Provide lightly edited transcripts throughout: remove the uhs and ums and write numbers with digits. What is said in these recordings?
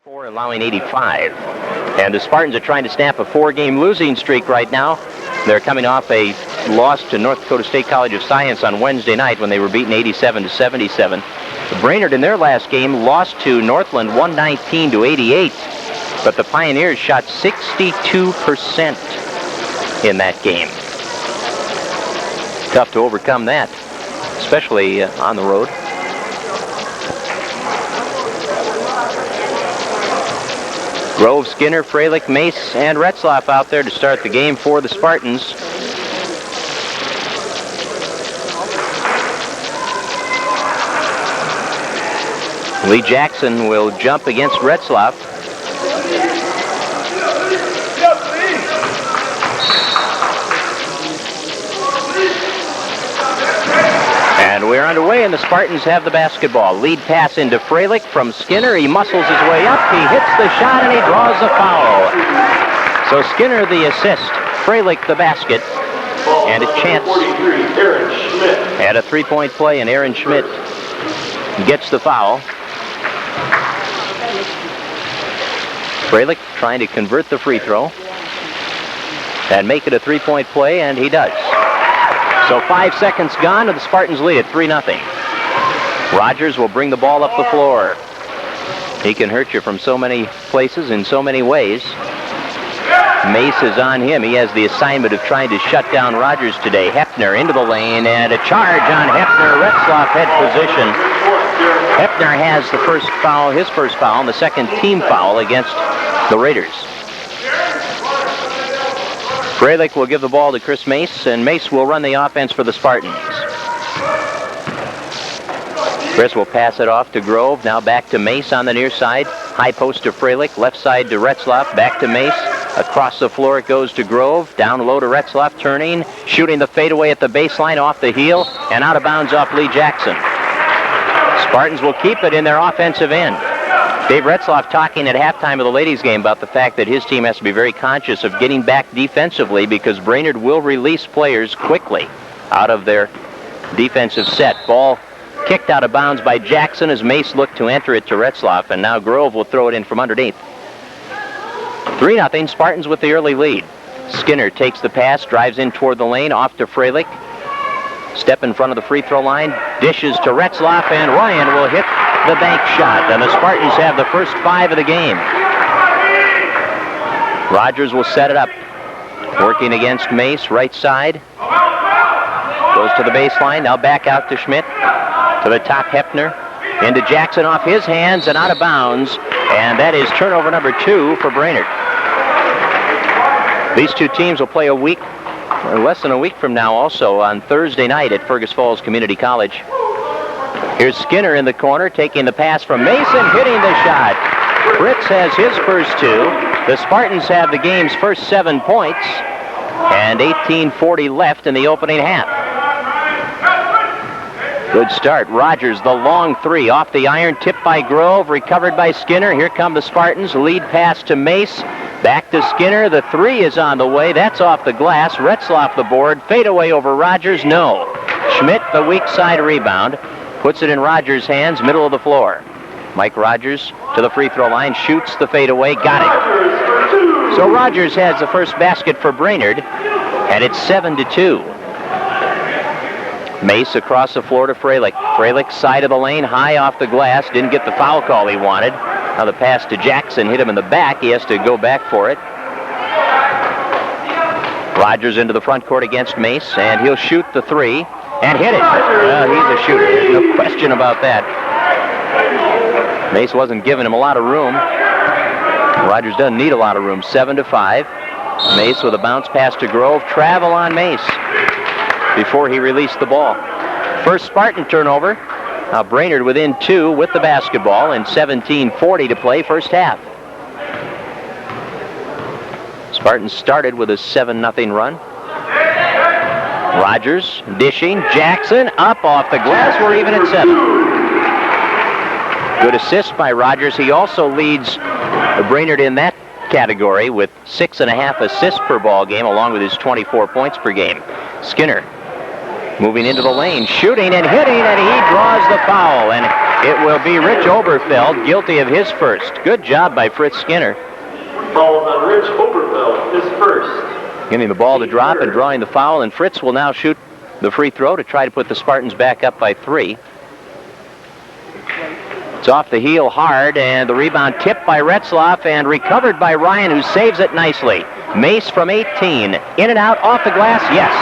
84, allowing 85. And the Spartans are trying to snap a 4-game losing streak right now. They're coming off a loss to North Dakota State College of Science on Wednesday night when they were beaten 87-77. Brainerd in their last game lost to Northland 119-88. But the Pioneers shot 62% in that game. Tough to overcome that, especially on the road. Grove, Skinner, Freilich, Mace, and Retzlaff out there to start the game for the Spartans. Lee Jackson will jump against Retzlaff. And we're underway, and the Spartans have the basketball. Lead pass into Freilich from Skinner. He muscles his way up. He hits the shot, and he draws the foul. So Skinner the assist, Freilich the basket, and a chance at a three-point play, and Aaron Schmidt gets the foul. Freilich trying to convert the free throw and make it a three-point play, and he does. So 5 seconds gone, and the Spartans lead at 3-0. Rogers will bring the ball up the floor. He can hurt you from so many places in so many ways. Mace is on him. He has the assignment of trying to shut down Rogers today. Hefner into the lane, and a charge on Hefner. Retzlaff head position. Hefner has the first foul, his first foul, and the second team foul against the Raiders. Freilich will give the ball to Chris Mace, and Mace will run the offense for the Spartans. Chris will pass it off to Grove. Now back to Mace on the near side. High post to Freilich. Left side to Retzlaff. Back to Mace. Across the floor it goes to Grove. Down low to Retzlaff, turning. Shooting the fadeaway at the baseline off the heel. And out of bounds off Lee Jackson. Spartans will keep it in their offensive end. Dave Retzlaff talking at halftime of the ladies' game about the fact that his team has to be very conscious of getting back defensively because Brainerd will release players quickly out of their defensive set. Ball kicked out of bounds by Jackson as Mace looked to enter it to Retzlaff, and now Grove will throw it in from underneath. 3-0, Spartans with the early lead. Skinner takes the pass, drives in toward the lane, off to Freilich. Step in front of the free throw line, dishes to Retzlaff, and Ryan will hit the bank shot, and the Spartans have the first 5 of the game. Rogers will set it up. Working against Mace, right side. Goes to the baseline, now back out to Schmidt. To the top, Hefner. Into Jackson off his hands and out of bounds, and that is turnover number 2 for Brainerd. These two teams will play a week, or less than a week from now also, on Thursday night at Fergus Falls Community College. Here's Skinner in the corner, taking the pass from Mason, hitting the shot. Fritz has his first 2. The Spartans have the game's first 7 points, and 18:40 left in the opening half. Good start. Rogers, the long 3 off the iron, tipped by Grove, recovered by Skinner. Here come the Spartans. Lead pass to Mace. Back to Skinner. The 3 is on the way. That's off the glass. Retzlaff the board. Fadeaway over Rogers. No. Schmidt, the weak side rebound. Puts it in Rogers' hands, middle of the floor. Mike Rogers to the free throw line, shoots the fadeaway, got it. So Rogers has the first basket for Brainerd, and it's 7-2. Mace across the floor to Freilich. Freilich side of the lane, high off the glass, didn't get the foul call he wanted. Now the pass to Jackson hit him in the back. He has to go back for it. Rogers into the front court against Mace, and he'll shoot the 3. And hit it. Well, he's a shooter. There's no question about that. Mace wasn't giving him a lot of room. Rogers doesn't need a lot of room. 7-5. Mace with a bounce pass to Grove. Travel on Mace before he released the ball. First Spartan turnover. Now Brainerd within 2 with the basketball, and 17:40 to play first half. Spartans started with a 7-0 run. Rogers dishing. Jackson up off the glass. We're even at 7. Good assist by Rogers. He also leads Brainerd in that category with 6.5 assists per ball game, along with his 24 points per game. Skinner moving into the lane, shooting and hitting, and he draws the foul. And It will be Rich Oberfeld, guilty of his first. Good job by Fritz Skinner. Foul on Rich Oberfeld, his first. Getting the ball to drop and drawing the foul, and Fritz will now shoot the free throw to try to put the Spartans back up by 3. It's off the heel hard, and the rebound tipped by Retzlaff and recovered by Ryan, who saves it nicely. Mace from 18. In and out, off the glass, yes.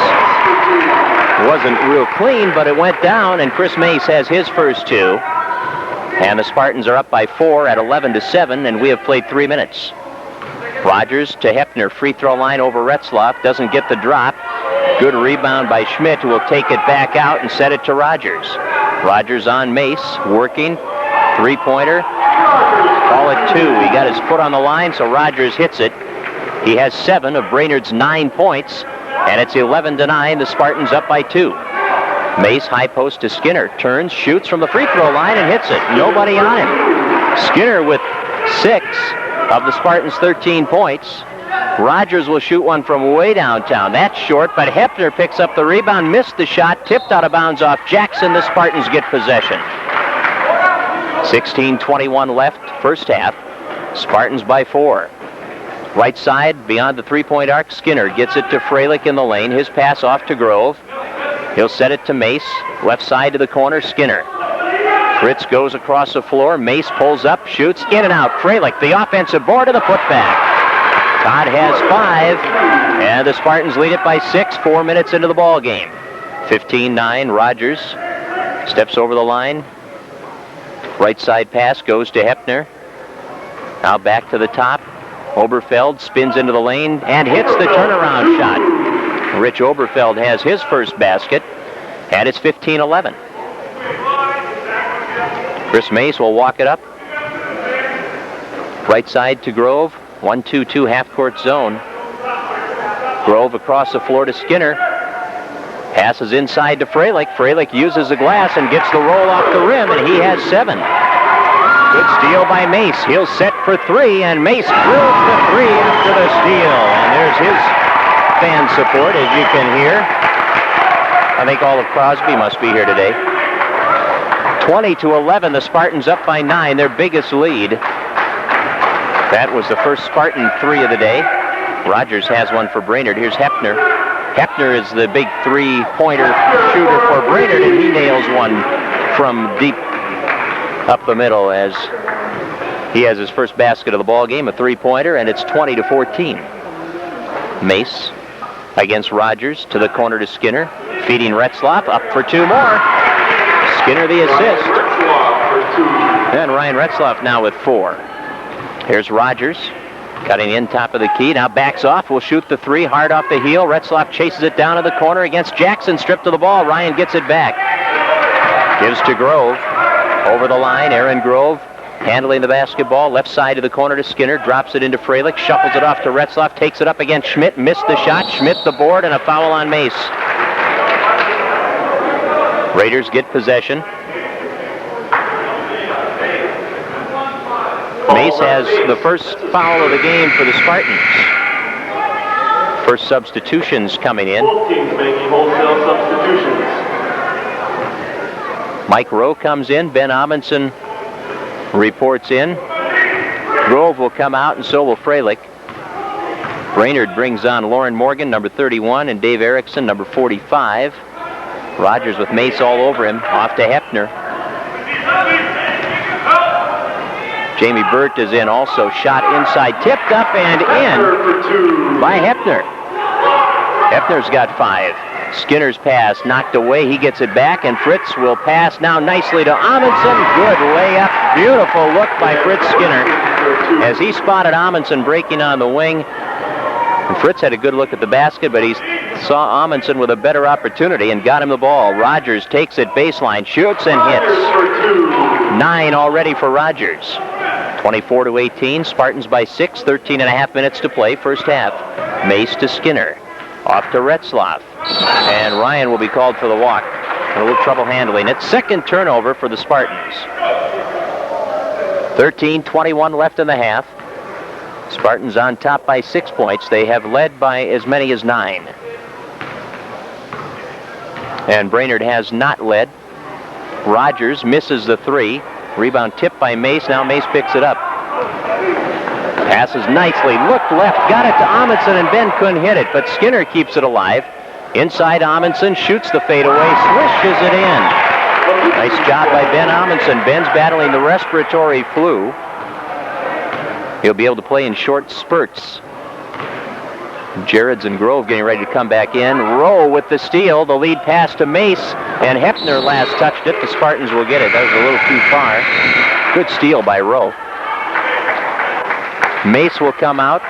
It wasn't real clean, but it went down, and Chris Mace has his first 2. And the Spartans are up by 4 at 11-7, and we have played 3 minutes. Rogers to Hepner, free throw line over Retzlaff, doesn't get the drop. Good rebound by Schmidt, who will take it back out and set it to Rogers. Rogers on Mace, working, three-pointer, call it 2. He got his foot on the line, so Rogers hits it. He has 7 of Brainerd's 9 points, and it's 11-9, the Spartans up by 2. Mace, high post to Skinner, turns, shoots from the free throw line and hits it. Nobody on him. Skinner with 6 of the Spartans' 13 points. Rogers will shoot one from way downtown. That's short, but Hepner picks up the rebound, missed the shot, tipped out of bounds off Jackson. The Spartans get possession. 16:21 left, first half. Spartans by 4. Right side, beyond the three-point arc, Skinner gets it to Freilich in the lane. His pass off to Grove. He'll set it to Mace. Left side to the corner, Skinner. Fritz goes across the floor. Mace pulls up, shoots, in and out. Freilich, the offensive board, and the putback. Todd has 5, and the Spartans lead it by 6, 4 minutes into the ball game. 15-9, Rogers steps over the line. Right side pass goes to Hepner. Now back to the top. Oberfeld spins into the lane and hits the turnaround shot. Rich Oberfeld has his first basket, and it's 15-11. Chris Mace will walk it up. Right side to Grove. 1-2-2 half-court zone. Grove across the floor to Skinner. Passes inside to Freilich. Freilich uses the glass and gets the roll off the rim, and he has 7. Good steal by Mace. He'll set for 3, and Mace drills the 3 after the steal. And there's his fan support, as you can hear. I think all of Crosby must be here today. 20-11, the Spartans up by 9, their biggest lead. That was the first Spartan 3 of the day. Rogers has one for Brainerd. Here's Hepner. Hepner is the big three-pointer shooter for Brainerd, and he nails one from deep up the middle as he has his first basket of the ball game, a three-pointer, and it's 20-14. Mace against Rogers to the corner to Skinner, feeding Retzlaff, up for 2 more. Skinner the assist. And Ryan Retzlaff now with 4. Here's Rogers, cutting in top of the key, now backs off, will shoot the 3, hard off the heel. Retzlaff chases it down in the corner against Jackson, stripped of the ball. Ryan gets it back. Gives to Grove. Over the line, Aaron Grove handling the basketball, left side to the corner to Skinner, drops it into Freilich, shuffles it off to Retzlaff, takes it up against Schmidt, missed the shot, Schmidt the board, and a foul on Mace. Raiders get possession. Mace has the first foul of the game for the Spartans. First substitutions coming in. Both teams making wholesale substitutions. Mike Rowe comes in. Ben Amundsen reports in. Grove will come out, and so will Freilich. Brainerd brings on Lauren Morgan, number 31, and Dave Erickson, number 45. Rogers with Mace all over him. Off to Hepner. Jamie Burt is in also. Shot inside, tipped up and in by Hepner. Hepner's got 5. Skinner's pass knocked away. He gets it back, and Fritz will pass now nicely to Amundsen. Good layup. Beautiful look by Fritz Skinner as he spotted Amundsen breaking on the wing. And Fritz had a good look at the basket, but he saw Amundsen with a better opportunity and got him the ball. Rogers takes it baseline, shoots and hits. 9 already for Rogers. 24-18. Spartans by 6. 13.5 minutes to play. First half. Mace to Skinner. Off to Retzlaff. And Ryan will be called for the walk. A little trouble handling it. Second turnover for the Spartans. 13:21 left in the half. Spartans on top by 6 points. They have led by as many as 9. And Brainerd has not led. Rogers misses the three. Rebound tipped by Mace. Now Mace picks it up. Passes nicely. Looked left. Got it to Amundsen, and Ben couldn't hit it, but Skinner keeps it alive. Inside Amundsen. Shoots the fadeaway. Swishes it in. Nice job by Ben Amundsen. Ben's battling the respiratory flu. He'll be able to play in short spurts. Jareds and Grove getting ready to come back in. Rowe with the steal. The lead pass to Mace, and Hefner last touched it. The Spartans will get it. That was a little too far. Good steal by Rowe. Mace will come out.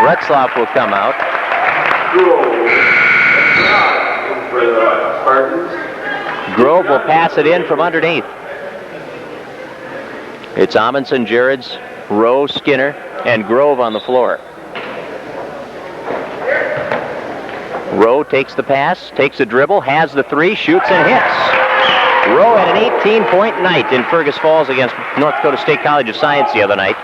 Retzlaff will come out. Grove will pass it in from underneath. It's Amundsen, Jareds, Rowe, Skinner, and Grove on the floor. Rowe takes the pass, takes a dribble, has the three, shoots and hits. Rowe had an 18-point night in Fergus Falls against North Dakota State College of Science the other night.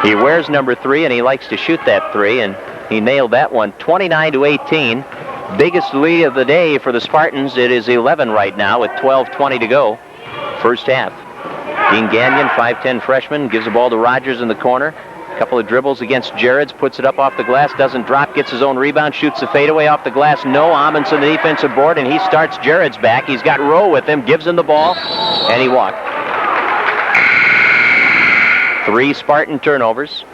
He wears number 3, and he likes to shoot that 3, and he nailed that one. 29-18. Biggest lead of the day for the Spartans. It is 11 right now with 12:20 to go. First half. Dean Gagnon, 5'10 freshman, gives the ball to Rogers in the corner. Couple of dribbles against Jareds, puts it up off the glass, doesn't drop, gets his own rebound, shoots the fadeaway off the glass. No, Amundsen the defensive board, and he starts Jareds back. He's got Rowe with him, gives him the ball, and he walked. 3 Spartan turnovers.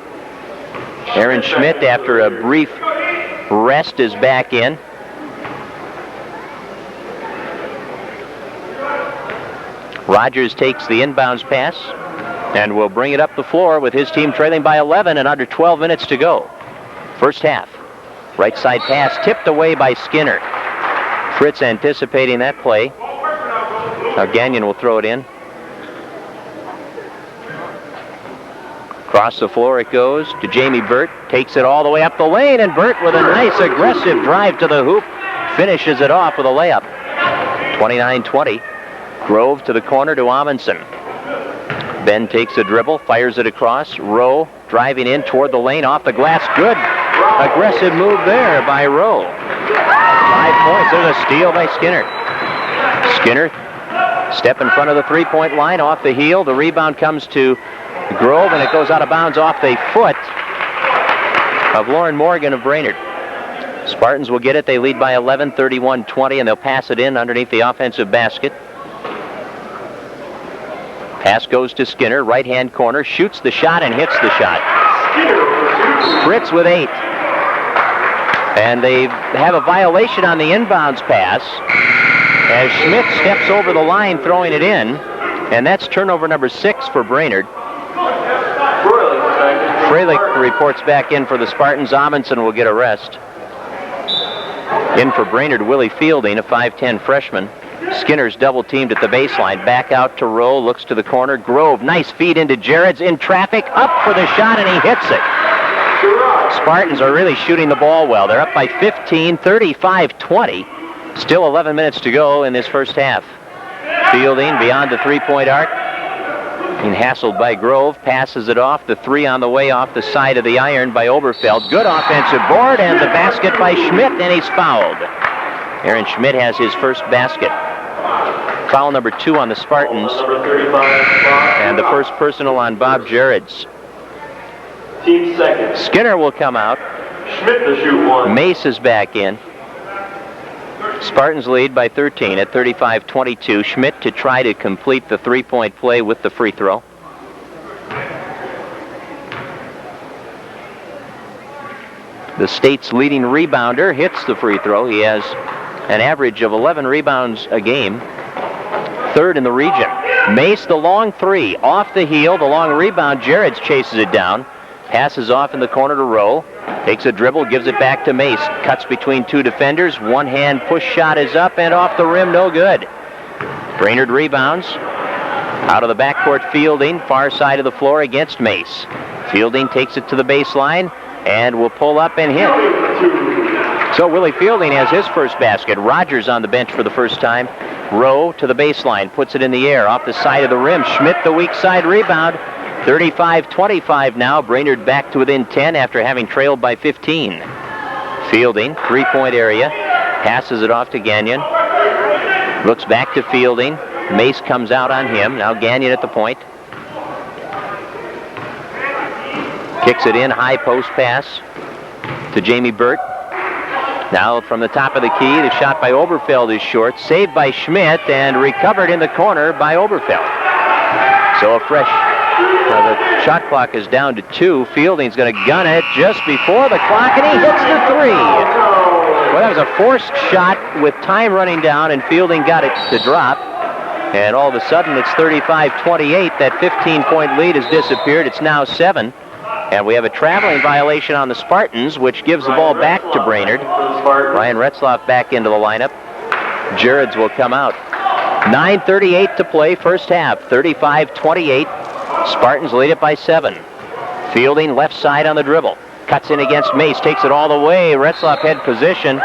Aaron Schmidt, after a brief rest, is back in. Rogers takes the inbounds pass and will bring it up the floor with his team trailing by 11 and under 12 minutes to go. First half. Right side pass tipped away by Skinner. Fritz anticipating that play. Now Gagnon will throw it in. Across the floor it goes to Jamie Burt. Takes it all the way up the lane, and Burt with a nice aggressive drive to the hoop finishes it off with a layup. 29-20. Grove to the corner to Amundsen. Ben takes a dribble, fires it across. Rowe driving in toward the lane, off the glass. Good aggressive move there by Rowe. 5 points. There's a steal by Skinner. Skinner step in front of the three-point line, off the heel. The rebound comes to Grove, and it goes out of bounds off the foot of Lauren Morgan of Brainerd. Spartans will get it. They lead by 11, 31-20, and they'll pass it in underneath the offensive basket. Pass goes to Skinner, right-hand corner, shoots the shot and hits the shot. Fritz with 8. And they have a violation on the inbounds pass as Schmidt steps over the line throwing it in, and that's turnover number 6 for Brainerd. Freilich reports back in for the Spartans. Amundsen will get a rest. In for Brainerd, Willie Fielding, a 5'10 freshman. Skinner's double teamed at the baseline. Back out to Rowe, looks to the corner. Grove, nice feed into Jareds, in traffic, up for the shot, and he hits it. Spartans are really shooting the ball well. They're up by 15, 35-20. Still 11 minutes to go in this first half. Fielding beyond the three-point arc. And hassled by Grove, passes it off. The 3 on the way off the side of the iron by Oberfeld. Good offensive board, and the basket by Schmidt, and he's fouled. Aaron Schmidt has his first basket. Foul number 2 on the Spartans. And the first personal on Bob Jareds. Team second. Skinner will come out. Schmidt to shoot 1. Mace is back in. Spartans lead by 13 at 35-22. Schmidt to try to complete the three-point play with the free throw. The state's leading rebounder hits the free throw. He has an average of 11 rebounds a game. 3rd in the region. Mace, the long 3. Off the heel, the long rebound. Jareds chases it down. Passes off in the corner to Rowe. Takes a dribble, gives it back to Mace. Cuts between 2 defenders. One-hand push shot is up and off the rim, no good. Brainerd rebounds. Out of the backcourt, Fielding, far side of the floor against Mace. Fielding takes it to the baseline and will pull up and hit. So Willie Fielding has his first basket. Rogers on the bench for the first time. Rowe to the baseline, puts it in the air, off the side of the rim. Schmidt, the weak side rebound. 35-25 now. Brainerd back to within 10 after having trailed by 15. Fielding, three-point area. Passes it off to Gagnon. Looks back to Fielding. Mace comes out on him. Now Gagnon at the point. Kicks it in, high post pass to Jamie Burt. Now from the top of the key, the shot by Oberfeld is short. Saved by Schmidt and recovered in the corner by Oberfeld. So a fresh, the shot clock is down to 2. Fielding's going to gun it just before the clock, and he hits the 3. Well, that was a forced shot with time running down, and Fielding got it to drop. And all of a sudden, it's 35-28. That 15-point lead has disappeared. It's now 7. And we have a traveling violation on the Spartans, which gives the ball back to Brainerd. Ryan Retzlaff back into the lineup. Jareds will come out. 9:38 to play, first half. 35-28. Spartans lead it by 7. Fielding left side on the dribble. Cuts in against Mace, takes it all the way. Retzlaff had position,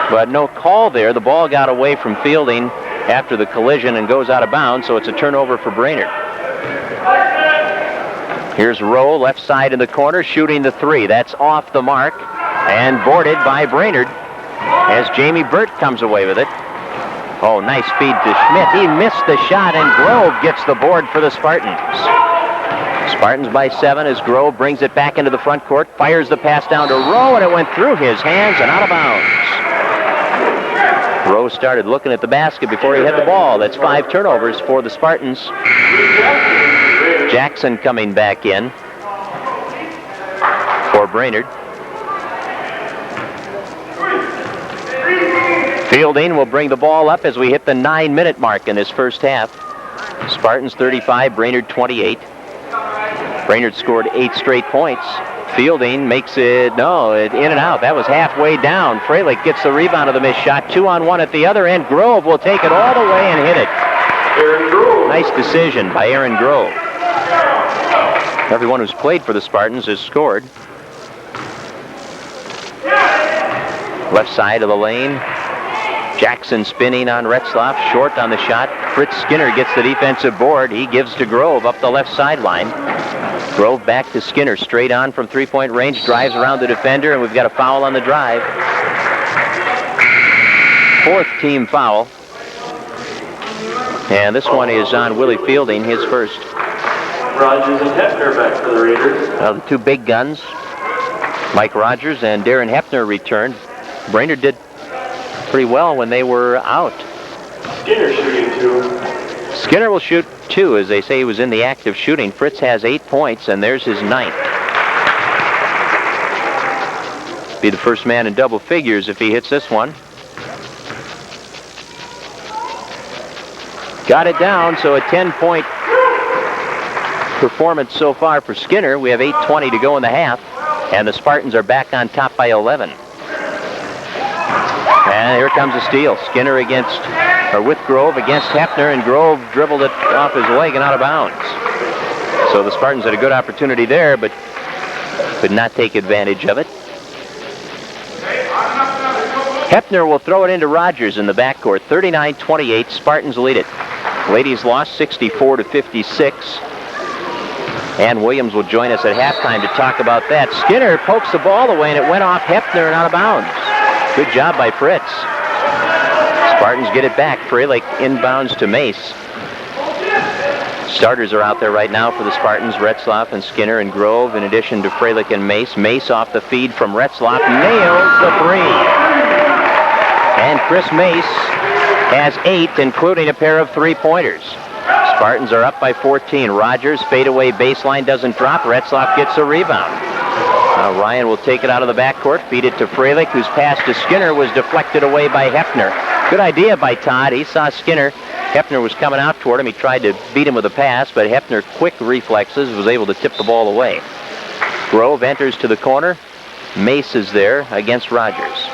but no call there. The ball got away from Fielding after the collision and goes out of bounds, so it's a turnover for Brainerd. Here's Rowe, left side in the corner, shooting the 3. That's off the mark and boarded by Brainerd as Jamie Burt comes away with it. Oh, nice feed to Schmidt. He missed the shot, and Grove gets the board for the Spartans. Spartans by 7 as Grove brings it back into the front court, fires the pass down to Rowe, and it went through his hands and out of bounds. Rowe started looking at the basket before he hit the ball. That's 5 turnovers for the Spartans. Jackson coming back in for Brainerd. Fielding will bring the ball up as we hit the 9-minute mark in this first half. Spartans 35, Brainerd 28. Brainerd scored 8 straight points. Fielding makes it, in and out. That was halfway down. Freilich gets the rebound of the missed shot. 2-on-1 at the other end. Grove will take it all the way and hit it. Aaron Grove. Nice decision by Aaron Grove. Everyone who's played for the Spartans has scored. Left side of the lane. Jackson spinning on Retzlaff. Short on the shot. Fritz Skinner gets the defensive board. He gives to Grove up the left sideline. Grove back to Skinner. Straight on from three-point range. Drives around the defender, and we've got a foul on the drive. 4th team foul. And this one is on Willie Fielding, his first. Rogers and Hefner back for the Raiders. The 2 big guns, Mike Rogers and Darren Hefner, returned. Brainerd did pretty well when they were out. Skinner shooting 2. Skinner will shoot 2, as they say he was in the act of shooting. Fritz has 8 points, and there's his 9th. Be the first man in double figures if he hits this one. Got it down, so a 10-point performance so far for Skinner. We have 8:20 to go in the half, and the Spartans are back on top by 11. And here comes a steal. Skinner with Grove against Hefner, and Grove dribbled it off his leg and out of bounds. So the Spartans had a good opportunity there, but could not take advantage of it. Hefner will throw it into Rogers in the backcourt. 39-28, Spartans lead it. Ladies lost 64-56. Ann Williams will join us at halftime to talk about that. Skinner pokes the ball away, and it went off Hefner and out of bounds. Good job by Fritz. Spartans get it back. Freilich inbounds to Mace. Starters are out there right now for the Spartans. Retzlaff and Skinner and Grove, in addition to Freilich and Mace. Mace off the feed from Retzlaff. Nails the 3. And Chris Mace has 8, including a pair of 3-pointers. Spartans are up by 14. Rogers, fadeaway baseline, doesn't drop. Retzlaff gets a rebound. Now Ryan will take it out of the backcourt, feed it to Freilich, whose pass to Skinner was deflected away by Hefner. Good idea by Todd. He saw Skinner. Hefner was coming out toward him. He tried to beat him with a pass, but Hefner, quick reflexes, was able to tip the ball away. Grove enters to the corner. Mace is there against Rogers.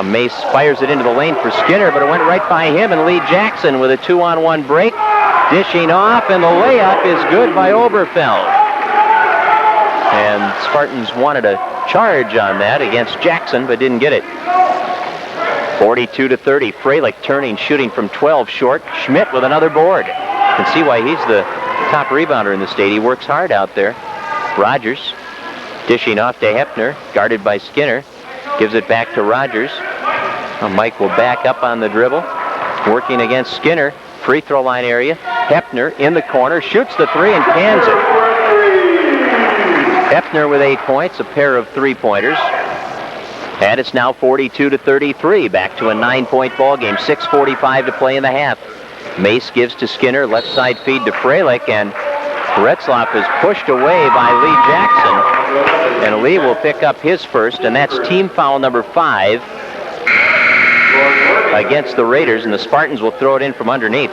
Mace fires it into the lane for Skinner, but it went right by him, and Lee Jackson with a 2-on-1 break. Dishing off, and the layup is good by Oberfeld. And Spartans wanted a charge on that against Jackson, but didn't get it. 42-30. Freilich turning, shooting from 12 short. Schmidt with another board. You can see why he's the top rebounder in the state. He works hard out there. Rogers dishing off to Hefner, guarded by Skinner. Gives it back to Rogers. Mike will back up on the dribble. working against Skinner. Free throw line area. Hepner in the corner, shoots the three and cans it. Hepner with 8 points, a pair of three-pointers. And it's now 42-33, back to a 9-point ball game. 6:45 to play in the half. Mace gives to Skinner, left side feed to Freilich, and Retzlaff is pushed away by Lee Jackson. And Lee will pick up his first, and that's team foul number 5 against the Raiders, and the Spartans will throw it in from underneath.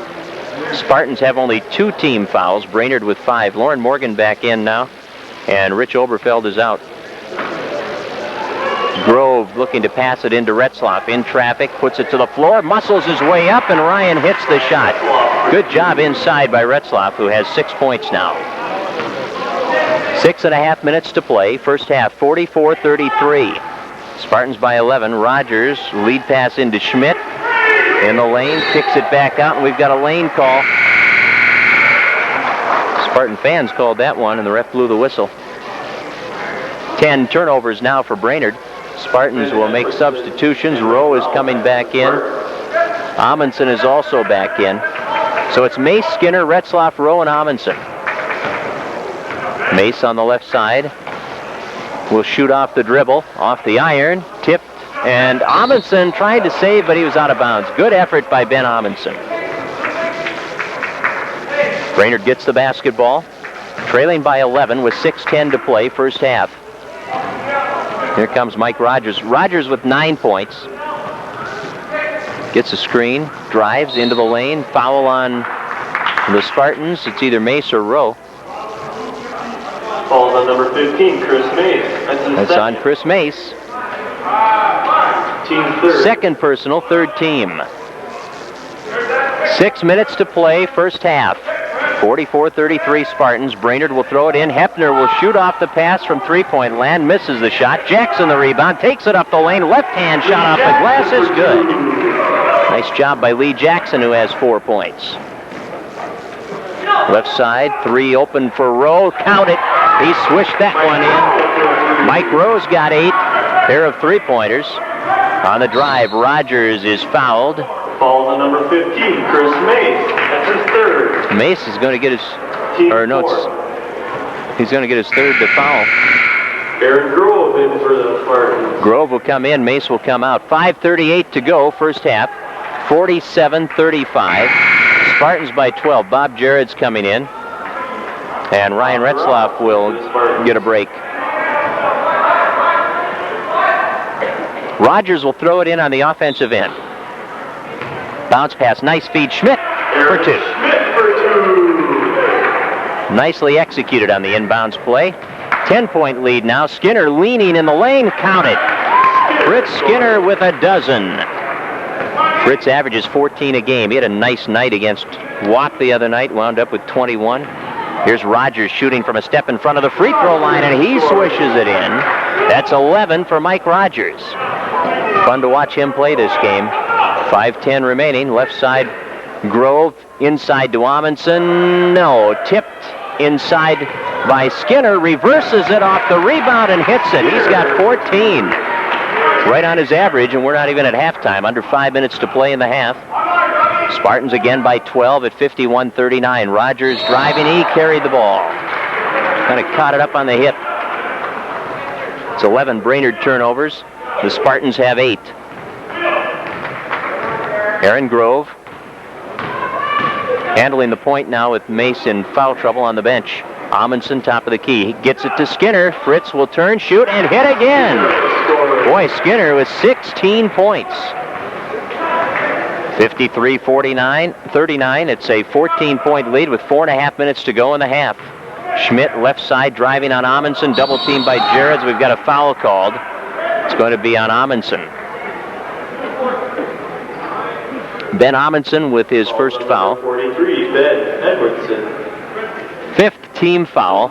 Spartans have only 2 team fouls, Brainerd with 5. Lauren Morgan back in now, and Rich Oberfeld is out. Grove looking to pass it into Retzlaff. In traffic, puts it to the floor, muscles his way up, and Ryan hits the shot. Good job inside by Retzlaff, who has 6 points now. 6.5 minutes to play. First half, 44-33. Spartans by 11. Rogers, lead pass into Schmidt. In the lane, kicks it back out, and we've got a lane call. Spartan fans called that one, and the ref blew the whistle. 10 turnovers now for Brainerd. Spartans will make substitutions. Rowe is coming back in. Amundsen is also back in. So it's Mace, Skinner, Retzlaff, Rowe, and Amundsen. Mace on the left side will shoot off the dribble, off the iron, tipped, and Amundsen tried to save, but he was out of bounds. Good effort by Ben Amundsen. Brainerd gets the basketball, trailing by 11 with 6:10 to play, first half. Here comes Mike Rogers. Rogers with 9 points. Gets a screen, drives into the lane, foul on the Spartans. It's either Mace or Rowe. Foul on number 15, Chris Mace. That's on Chris Mace. Team third. Second personal, third team. 6 minutes to play, first half. 44-33 Spartans. Brainerd will throw it in. Hepner will shoot off the pass from three-point land. Misses the shot. Jackson the rebound. Takes it up the lane. Left-hand shot off the glass is good. Nice job by Lee Jackson, who has 4 points. Left side, 3 open for Rowe. Count it. He swished that one in. Mike Rowe's got 8. Pair of three-pointers. On the drive, Rogers is fouled. Foul on number 15, Chris Mace. That's his third. Mace is going to get his, he's going to get his third to foul. Aaron Grove in for the Spartans. Grove will come in, Mace will come out. 5:38 to go, first half. 47-35. Spartans by 12. Bob Jared's coming in. And Ryan Retzlaff will get a break. Rogers will throw it in on the offensive end. Bounce pass, nice feed, Schmidt for 2. Nicely executed on the inbounds play. 10-point lead now. Skinner leaning in the lane, count it. Fritz Skinner with a dozen. Fritz averages 14 a game. He had a nice night against Watt the other night, wound up with 21. Here's Rogers shooting from a step in front of the free throw line, and he swishes it in. That's 11 for Mike Rogers. Fun to watch him play this game. 5:10 remaining. Left side, Grove. Inside to Amundsen. No. Tipped inside by Skinner. Reverses it off the rebound and hits it. He's got 14. Right on his average, and we're not even at halftime. Under 5 minutes to play in the half. Spartans again by 12 at 51-39. Rogers driving. He carried the ball. Kind of caught it up on the hip. It's 11 Brainerd turnovers. The Spartans have 8. Aaron Grove handling the point now with Mace in foul trouble on the bench. Amundsen top of the key. He gets it to Skinner. Fritz will turn, shoot, and hit again. Boy, Skinner with 16 points. 53-39. It's a 14-point lead with 4.5 minutes to go in the half. Schmidt left side driving on Amundsen. Double teamed by Jareds. We've got a foul called. It's going to be on Amundsen. Ben Amundsen with his first foul. 43, Ben Edwardson. 5th team foul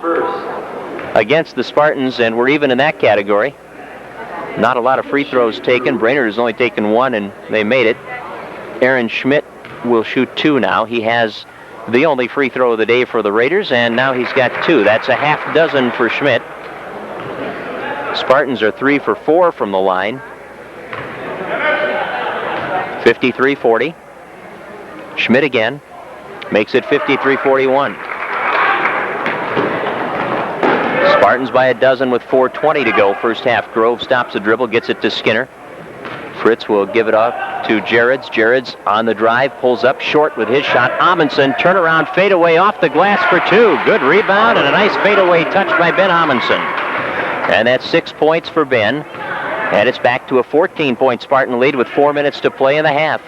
against the Spartans, and we're even in that category. Not a lot of free throws taken. Brainerd has only taken 1, and they made it. Aaron Schmidt will shoot 2 now. He has the only free throw of the day for the Raiders, and now he's got 2. That's a half dozen for Schmidt. Spartans are 3 for 4 from the line. 53-40. Schmidt again. Makes it 53-41. Spartans by a dozen with 4:20 to go. First half. Grove stops the dribble, gets it to Skinner. Fritz will give it off to Jareds. Jareds on the drive, pulls up short with his shot. Amundsen, turnaround fadeaway off the glass for two. Good rebound and a nice fadeaway touch by Ben Amundsen. And that's 6 points for Ben. And it's back to a 14-point Spartan lead with 4 minutes to play in the half.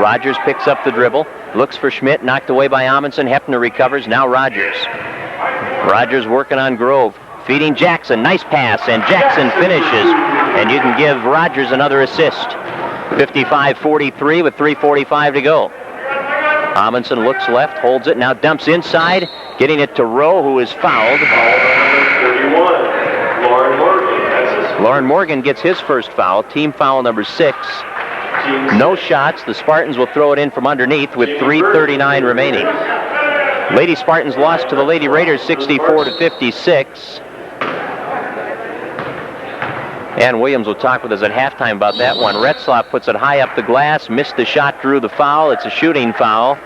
Rogers picks up the dribble, looks for Schmidt, knocked away by Amundsen. Hefner recovers, now Rogers. Rogers working on Grove, feeding Jackson, nice pass, and Jackson finishes. And you can give Rogers another assist. 55-43 with 3:45 to go. Amundsen looks left, holds it, now dumps inside, getting it to Rowe, who is fouled. 31, Lauren Morgan. Lauren Morgan gets his first foul, team foul number 6. No shots. The Spartans will throw it in from underneath with 3:39 remaining. Lady Spartans lost to the Lady Raiders 64-56. Ann Williams will talk with us at halftime about that one. Retzlaff puts it high up the glass, missed the shot, drew the foul. It's a shooting foul.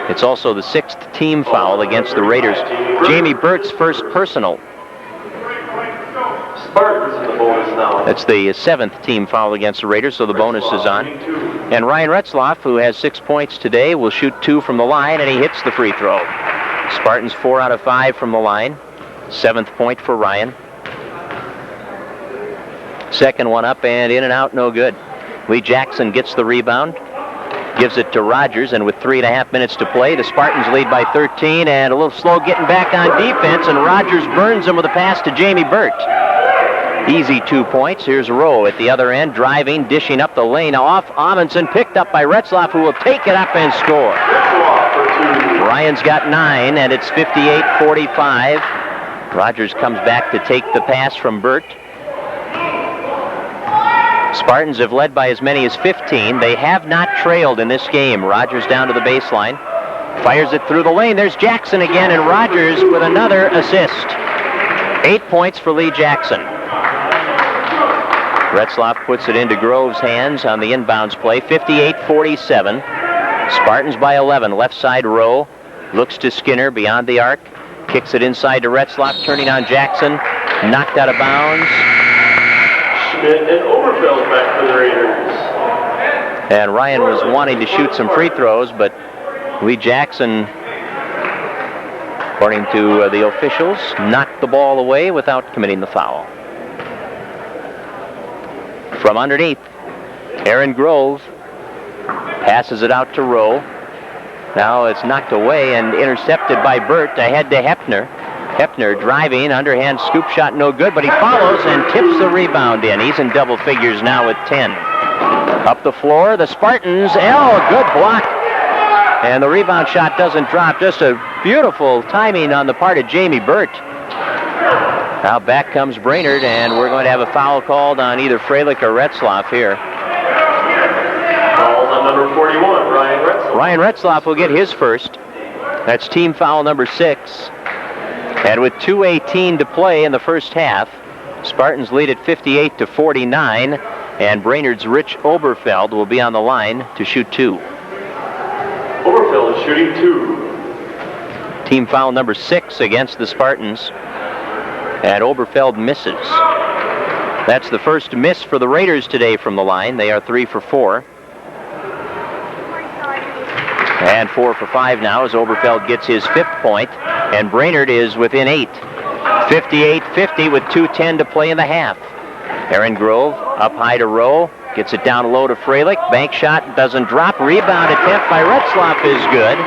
It's also the 6th team foul against the Raiders. Jamie Burt's first personal. Spartans in the bonus now. That's the 7th team foul against the Raiders, so the bonus is on. And Ryan Retzlaff, who has 6 points today, will shoot 2 from the line, and he hits the free throw. Spartans 4 out of 5 from the line. 7th point for Ryan. Second one up and in and out, no good. Lee Jackson gets the rebound, gives it to Rogers, and with 3.5 minutes to play, the Spartans lead by 13, and a little slow getting back on defense, and Rogers burns him with a pass to Jamie Burt. Easy 2 points. Here's Rowe at the other end, driving, dishing up the lane off Amundsen, picked up by Retzlaff, who will take it up and score. Ryan's got 9, and it's 58-45. Rogers comes back to take the pass from Burt. Spartans have led by as many as 15. They have not trailed in this game. Rogers down to the baseline. Fires it through the lane. There's Jackson again, and Rogers with another assist. 8 points for Lee Jackson. Retzlaff puts it into Grove's hands on the inbounds play. 58-47. Spartans by 11. Left side Rowe. Looks to Skinner beyond the arc. Kicks it inside to Retzlaff, turning on Jackson. Knocked out of bounds. Schmidt and Oberfeld back for the Raiders. And Ryan was wanting to shoot some free throws, but Lee Jackson, according to the officials, knocked the ball away without committing the foul. From underneath, Aaron Grove passes it out to Rowe. Now it's knocked away and intercepted by Burt. Ahead to Hefner. Hefner driving, underhand scoop shot, no good, but he follows and tips the rebound in. He's in double figures now with 10. Up the floor, the Spartans. Good block. And the rebound shot doesn't drop. Just a beautiful timing on the part of Jamie Burt. Now back comes Brainerd, and we're going to have a foul called on either Freilich or Retzlaff here. Foul on number 41, Ryan Retzlaff. Ryan Retzlaff will get his first. That's team foul number 6. And with 2:18 to play in the first half, Spartans lead at 58-49, and Brainerd's Rich Oberfeld will be on the line to shoot 2. Oberfeld is shooting 2. Team foul number 6 against the Spartans, and Oberfeld misses. That's the first miss for the Raiders today from the line. They are 3 for 4. And 4 for 5 now as Oberfeld gets his 5th point, and Brainerd is within 8. 58-50 with 2:10 to play in the half. Aaron Grove up high to Rowe, gets it down low to Freilich. Bank shot doesn't drop. Rebound attempt by Retzlaff is good.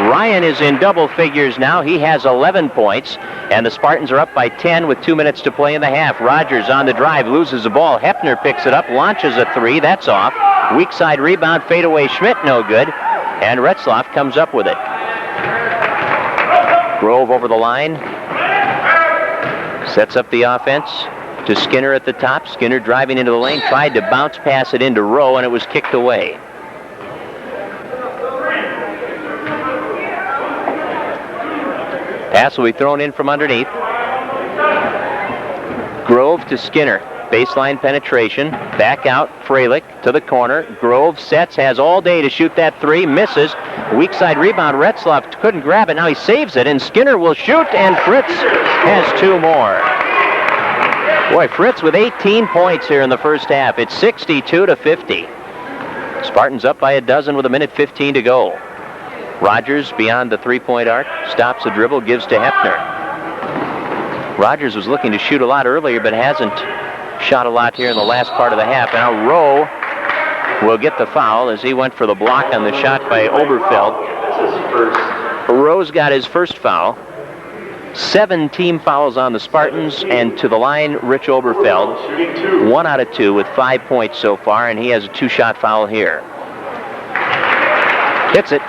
Ryan is in double figures now. He has 11 points, and the Spartans are up by 10 with 2 minutes to play in the half. Rogers on the drive, loses the ball. Hefner picks it up, launches a 3. That's off. Weak side rebound, fadeaway Schmidt, no good. And Retzlaff comes up with it. Grove over the line. Sets up the offense to Skinner at the top. Skinner driving into the lane, tried to bounce pass it into Rowe, and it was kicked away. Pass will be thrown in from underneath. Grove to Skinner. Baseline penetration. Back out. Freilich to the corner. Grove sets. Has all day to shoot that three. Misses. Weak side rebound. Retzlaff couldn't grab it. Now he saves it. And Skinner will shoot. And Fritz has two more. Boy, Fritz with 18 points here in the first half. It's 62-50. Spartans up by a dozen with 1:15 to go. Rogers beyond the three-point arc. Stops the dribble. Gives to Hefner. Rogers was looking to shoot a lot earlier, but hasn't shot a lot here in the last part of the half. Now Rowe will get the foul as he went for the block on the shot by Oberfeld. Rowe's got his first foul. 7 team fouls on the Spartans, and to the line, Rich Oberfeld. 1 out of 2 with 5 points so far, and he has a 2-shot foul here. Hits it.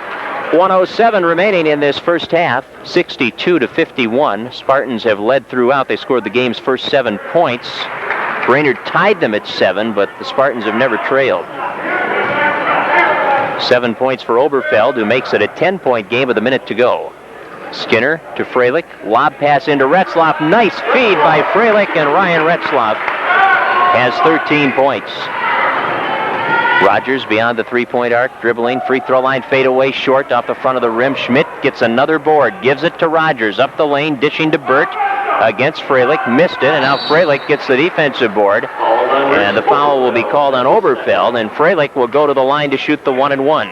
1:07 remaining in this first half. 62-51. Spartans have led throughout. They scored the game's first 7 points. Brainerd tied them at 7, but the Spartans have never trailed. 7 points for Oberfeld, who makes it a 10-point game with a minute to go. Skinner to Freilich. Lob pass into Retzlaff. Nice feed by Freilich, and Ryan Retzlaff has 13 points. Rogers beyond the three-point arc, dribbling, free throw line, fade away, short off the front of the rim. Schmidt gets another board, gives it to Rogers, up the lane, dishing to Burt against Freilich, missed it, and now Freilich gets the defensive board, and the foul will be called on Oberfeld, and Freilich will go to the line to shoot the 1-and-1.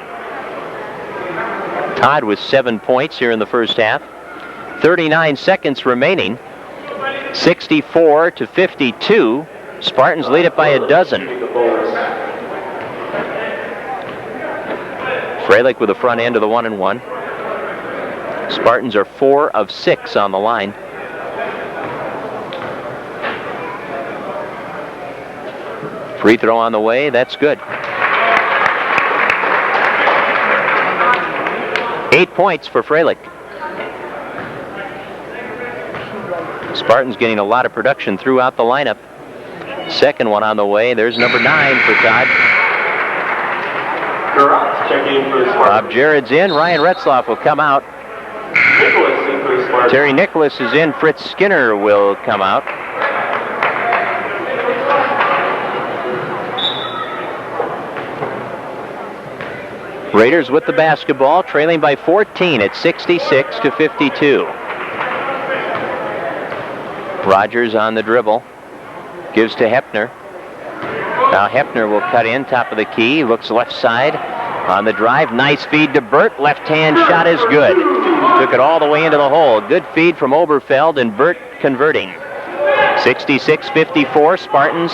Todd with 7 points here in the first half. 39 seconds remaining. 64-52. Spartans lead it by a dozen. Freilich with the front end of the 1-and-1. Spartans are 4 of 6 on the line. Free throw on the way. That's good. 8 points for Freilich. Spartans getting a lot of production throughout the lineup. Second one on the way. There's number 9 for Todd. Bob Jared's in. Ryan Retzlaff will come out. Terry Nicholas is in. Fritz Skinner will come out. Raiders with the basketball, trailing by 14 at 66-52. Rogers on the dribble. Gives to Hefner. Now Hefner will cut in, top of the key. Looks left side on the drive. Nice feed to Burt. Left-hand shot is good. Took it all the way into the hole. Good feed from Oberfeld, and Burt converting. 66-54. Spartans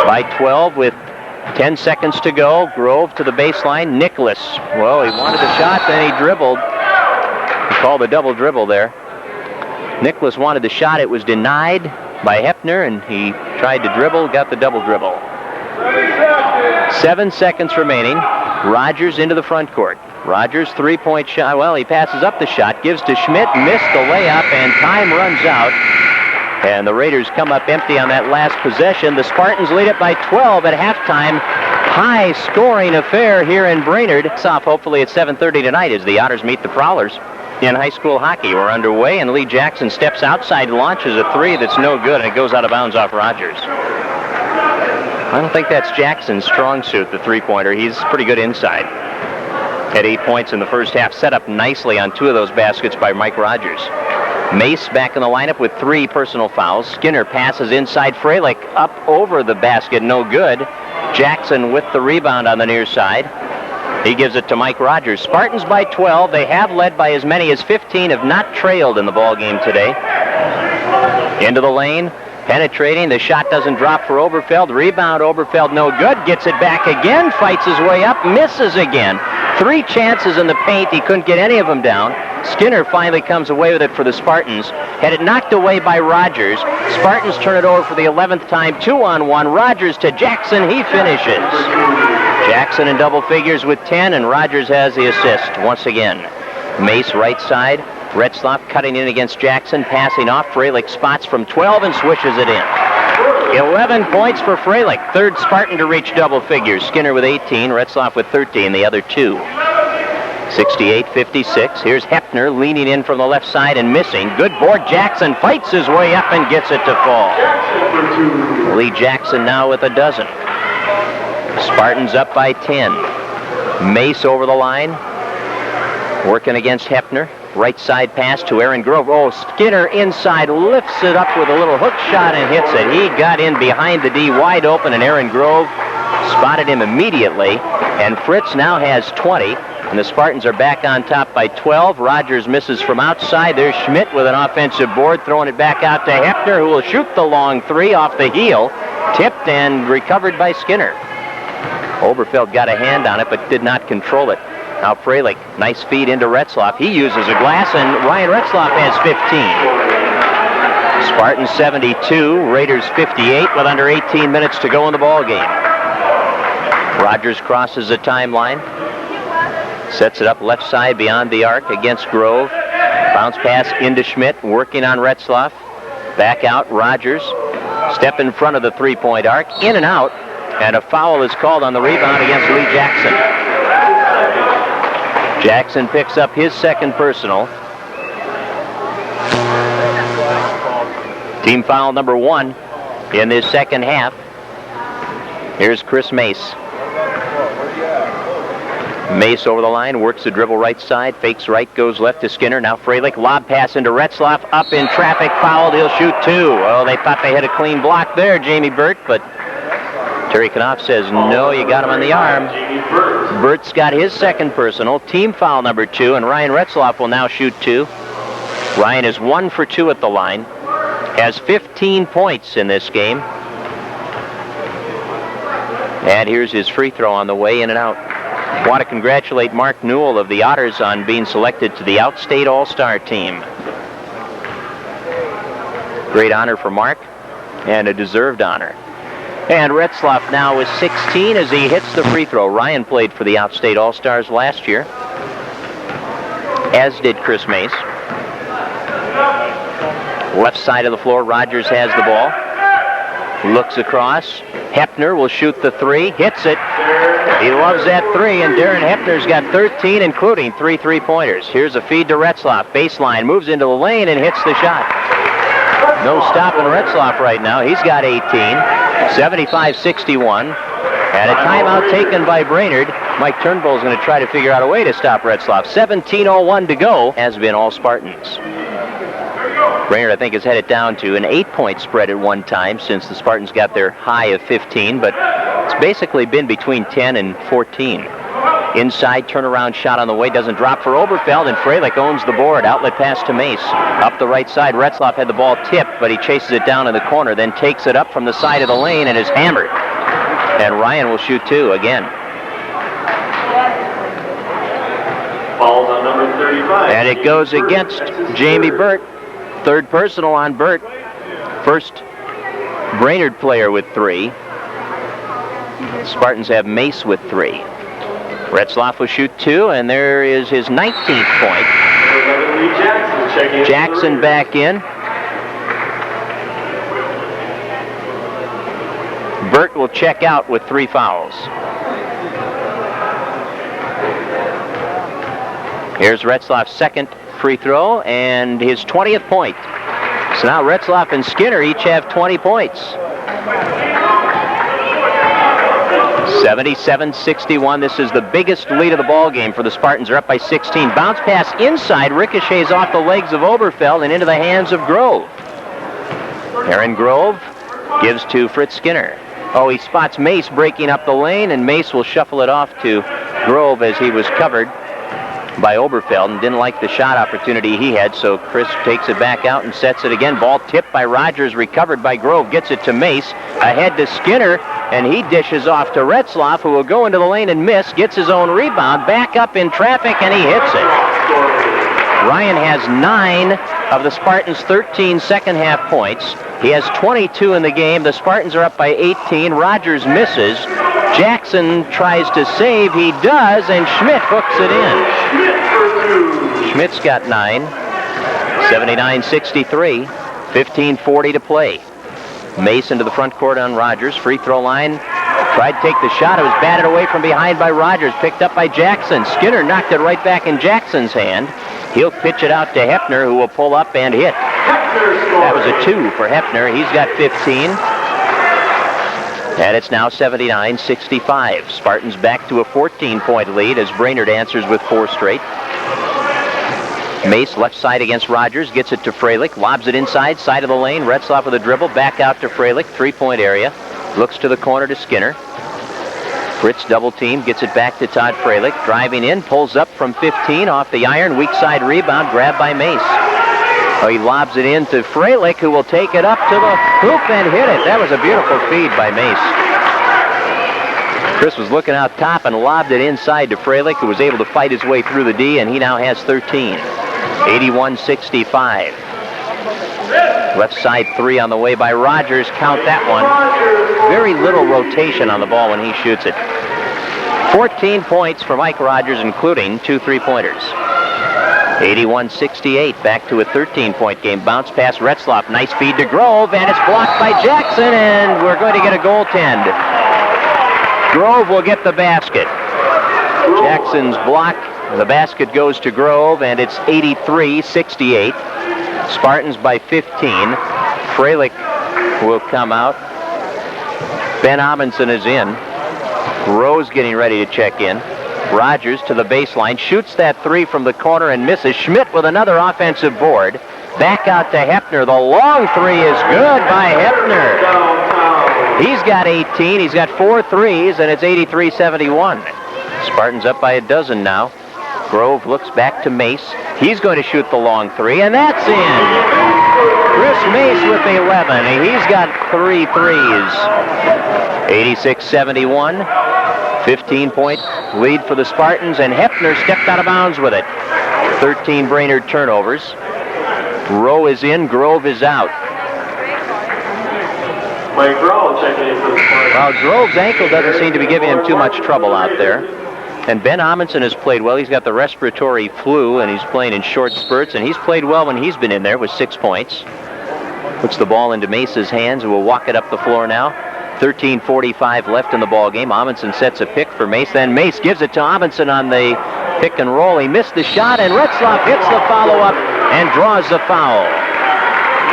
by 12 with 10 seconds to go. Grove to the baseline. Nicholas. Well, he wanted the shot, then he dribbled. He called a double dribble there. Nicholas wanted the shot. It was denied by Hefner, and he tried to dribble, got the double dribble. 7 seconds remaining. Rogers into the front court. Rogers, three-point shot. Well, he passes up the shot, gives to Schmidt, missed the layup, and time runs out. And the Raiders come up empty on that last possession. The Spartans lead it by 12 at halftime. High-scoring affair here in Brainerd. It's off hopefully at 7:30 tonight as the Otters meet the Prowlers in high school hockey. We're underway, and Lee Jackson steps outside, launches a three that's no good, and it goes out of bounds off Rogers. I don't think that's Jackson's strong suit, the three-pointer. He's pretty good inside. Had 8 points in the first half, set up nicely on 2 of those baskets by Mike Rogers. Mace back in the lineup with 3 personal fouls. Skinner passes inside. Freilich up over the basket, no good. Jackson with the rebound on the near side. He gives it to Mike Rogers. Spartans by 12. They have led by as many as 15, have not trailed in the ball game today. Into the lane, penetrating. The shot doesn't drop for Oberfeld. Rebound, Oberfeld no good. Gets it back again, fights his way up, misses again. 3 chances in the paint. He couldn't get any of them down. Skinner finally comes away with it for the Spartans. Had it knocked away by Rogers. Spartans turn it over for the 11th time. 2-on-1. Rogers to Jackson. He finishes. Jackson in double figures with 10, and Rogers has the assist once again. Mace right side. Retzlaff cutting in against Jackson. Passing off. Freilich spots from 12 and swishes it in. 11 points for Freilich. 3rd Spartan to reach double figures. Skinner with 18. Retzlaff with 13. The other 2. 68-56. Here's Hepner leaning in from the left side and missing. Good board. Jackson fights his way up and gets it to fall. Lee Jackson now with a dozen. Spartans up by 10. Mace over the line. Working against Hepner. Right side pass to Aaron Grove. Oh, Skinner inside lifts it up with a little hook shot and hits it. He got in behind the D wide open, and Aaron Grove spotted him immediately. And Fritz now has 20. And the Spartans are back on top by 12. Rogers misses from outside. There's Schmidt with an offensive board, throwing it back out to Hepner, who will shoot the long three off the heel. Tipped and recovered by Skinner. Oberfeld got a hand on it, but did not control it. Now Freilich, nice feed into Retzlaff. He uses a glass, and Ryan Retzlaff has 15. Spartans 72, Raiders 58, with under 18 minutes to go in the ball game. Rogers crosses the timeline. Sets it up left side beyond the arc against Grove. Bounce pass into Schmidt, working on Retzlaff. Back out, Rogers. Step in front of the three-point arc, in and out, and a foul is called on the rebound against Lee Jackson. Jackson picks up his second personal. Team foul number 1 in this second half. Here's Chris Mace. Mace over the line, works the dribble right side, fakes right, goes left to Skinner. Now Freilich, lob pass into Retzlaff, up in traffic, fouled, he'll shoot 2. Oh, they thought they had a clean block there, Jamie Burt, but Terry Knopf says, no, you got him on the arm. Burt's got his second personal, team foul number 2, and Ryan Retzlaff will now shoot 2. Ryan is 1 for 2 at the line, has 15 points in this game. And here's his free throw on the way, in and out. I want to congratulate Mark Newell of the Otters on being selected to the Outstate All-Star team. Great honor for Mark, and a deserved honor. And Retzlaff now is 16 as he hits the free throw. Ryan played for the Outstate All-Stars last year, as did Chris Mace. Left side of the floor, Rogers has the ball. Looks across. Hepner will shoot the 3, hits it. He loves that 3, and Darren Hepner's got 13, including 3 3-pointers. Here's a feed to Retzlaff. Baseline, moves into the lane and hits the shot. No stopping Retzlaff right now. He's got 18. 75-61. And a timeout taken by Brainerd. Mike Turnbull's going to try to figure out a way to stop Retzlaff. 17:01 to go. Has been all Spartans. Brainerd, I think, has had it down to an 8-point spread at one time since the Spartans got their high of 15, but it's basically been between 10 and 14. Inside turnaround shot on the way, doesn't drop for Oberfeld, and Freilich owns the board. Outlet pass to Mace. Up the right side, Retzlaff had the ball tipped, but he chases it down in the corner, then takes it up from the side of the lane and is hammered. And Ryan will shoot 2 again. Falls on number 35. And it goes against Jamie Burt. Third personal on Burt. First Brainerd player with 3. Spartans have Mace with 3. Retzlaff will shoot 2, and there is his 19th point. Jackson back in. Burt will check out with 3 fouls. Here's Retzlaff's second free throw and his 20th point. So now Retzlaff and Skinner each have 20 points. 77-61. This is the biggest lead of the ball game for the Spartans. They're up by 16. Bounce pass inside, ricochets off the legs of Oberfeld and into the hands of Grove. Aaron Grove gives to Fritz Skinner. Oh, he spots Mace breaking up the lane, and Mace will shuffle it off to Grove as he was covered by Oberfeld and didn't like the shot opportunity he had, so Chris takes it back out and sets it again. Ball tipped by Rogers, recovered by Grove, gets it to Mace, ahead to Skinner, and he dishes off to Retzlaff, who will go into the lane and miss, gets his own rebound, back up in traffic, and he hits it. Ryan has 9 of the Spartans' 13 second-half points. He has 22 in the game. The Spartans are up by 18. Rogers misses. Jackson tries to save. He does, and Schmidt hooks it in. Schmidt's got 9. 79-63. 15:40 to play. Mace into the front court on Rogers. Free throw line. Tried to take the shot. It was batted away from behind by Rogers. Picked up by Jackson. Skinner knocked it right back in Jackson's hand. He'll pitch it out to Hefner, who will pull up and hit. That was a 2 for Hefner. He's got 15. And it's now 79-65. Spartans back to a 14-point lead as Brainerd answers with 4 straight. Mace left side against Rogers. Gets it to Freilich. Lobs it inside, side of the lane. Retzlaff with a dribble. Back out to Freilich. 3-point area. Looks to the corner to Skinner. Fritz double team, gets it back to Todd Freilich. Driving in, pulls up from 15 off the iron. Weak side rebound, grabbed by Mace. Oh, he lobs it in to Freilich, who will take it up to the hoop and hit it. That was a beautiful feed by Mace. Chris was looking out top and lobbed it inside to Freilich, who was able to fight his way through the D, and he now has 13. 81-65. Left side 3 on the way by Rogers. Count that one. Very little rotation on the ball when he shoots it. 14 points for Mike Rogers, including 2 3-pointers. 81-68. Back to a 13-point game. Bounce pass Retzlaff. Nice feed to Grove, and it's blocked by Jackson, and we're going to get a goaltend. Grove will get the basket. Jackson's block. The basket goes to Grove, and it's 83-68. Spartans by 15. Freilich will come out. Ben Amundsen is in. Rose getting ready to check in. Rogers to the baseline. Shoots that 3 from the corner and misses. Schmidt with another offensive board. Back out to Hefner. The long 3 is good by Hefner. He's got 18. He's got 4 threes, and it's 83-71. Spartans up by a dozen now. Grove looks back to Mace. He's going to shoot the long 3, and that's in. Chris Mace with 11. He's got 3 threes. 86-71. 15-point lead for the Spartans, and Hefner stepped out of bounds with it. 13 Brainerd turnovers. Rowe is in. Grove is out. Mike Grove checking in for the Spartans. Well, Grove's ankle doesn't seem to be giving him too much trouble out there. And Ben Amundsen has played well. He's got the respiratory flu, and he's playing in short spurts, and he's played well when he's been in there with 6 points. Puts the ball into Mace's hands, who will walk it up the floor now. 13:45 left in the ball game. Amundsen sets a pick for Mace. Then Mace gives it to Amundsen on the pick and roll. He missed the shot, and Retzlaff hits the follow-up and draws the foul.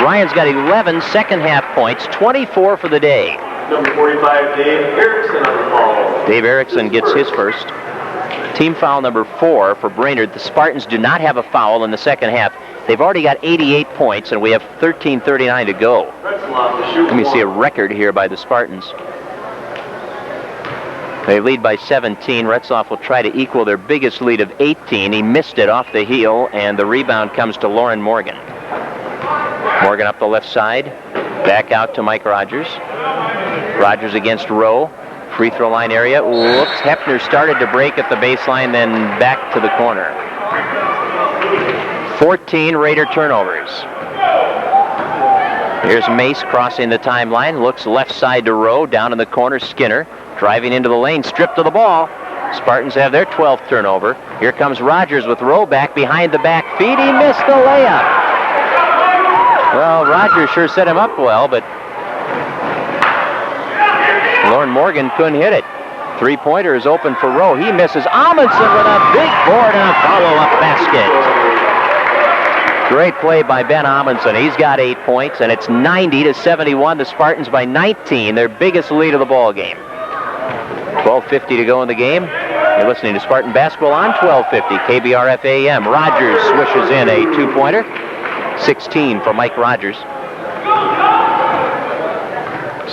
Ryan's got 11 second-half points, 24 for the day. Number 45, Dave Erickson on the ball. Dave Erickson gets his first. Team foul number 4 for Brainerd. The Spartans do not have a foul in the second half. They've already got 88 points, and we have 13:39 to go. Let me see a record here by the Spartans. They lead by 17. Retzlaff will try to equal their biggest lead of 18. He missed it off the heel, and the rebound comes to Lauren Morgan. Morgan up the left side. Back out to Mike Rogers. Rogers against Rowe. Free throw line area. Whoops. Hefner started to break at the baseline, then back to the corner. 14 Raider turnovers. Here's Mace crossing the timeline. Looks left side to Rowe. Down in the corner, Skinner. Driving into the lane. Stripped of the ball. Spartans have their 12th turnover. Here comes Rogers with Rowe back behind the back feed. He missed the layup. Well, Rogers sure set him up well, but Lauren Morgan couldn't hit it. 3-pointer is open for Rowe. He misses. Amundsen with a big board and a follow-up basket. Great play by Ben Amundsen. He's got 8 points, and it's 90-71. The Spartans by 19, their biggest lead of the ball game. 12:50 to go in the game. You're listening to Spartan Basketball on 1250 KBRF AM. Rogers swishes in a 2-pointer. 16 for Mike Rogers.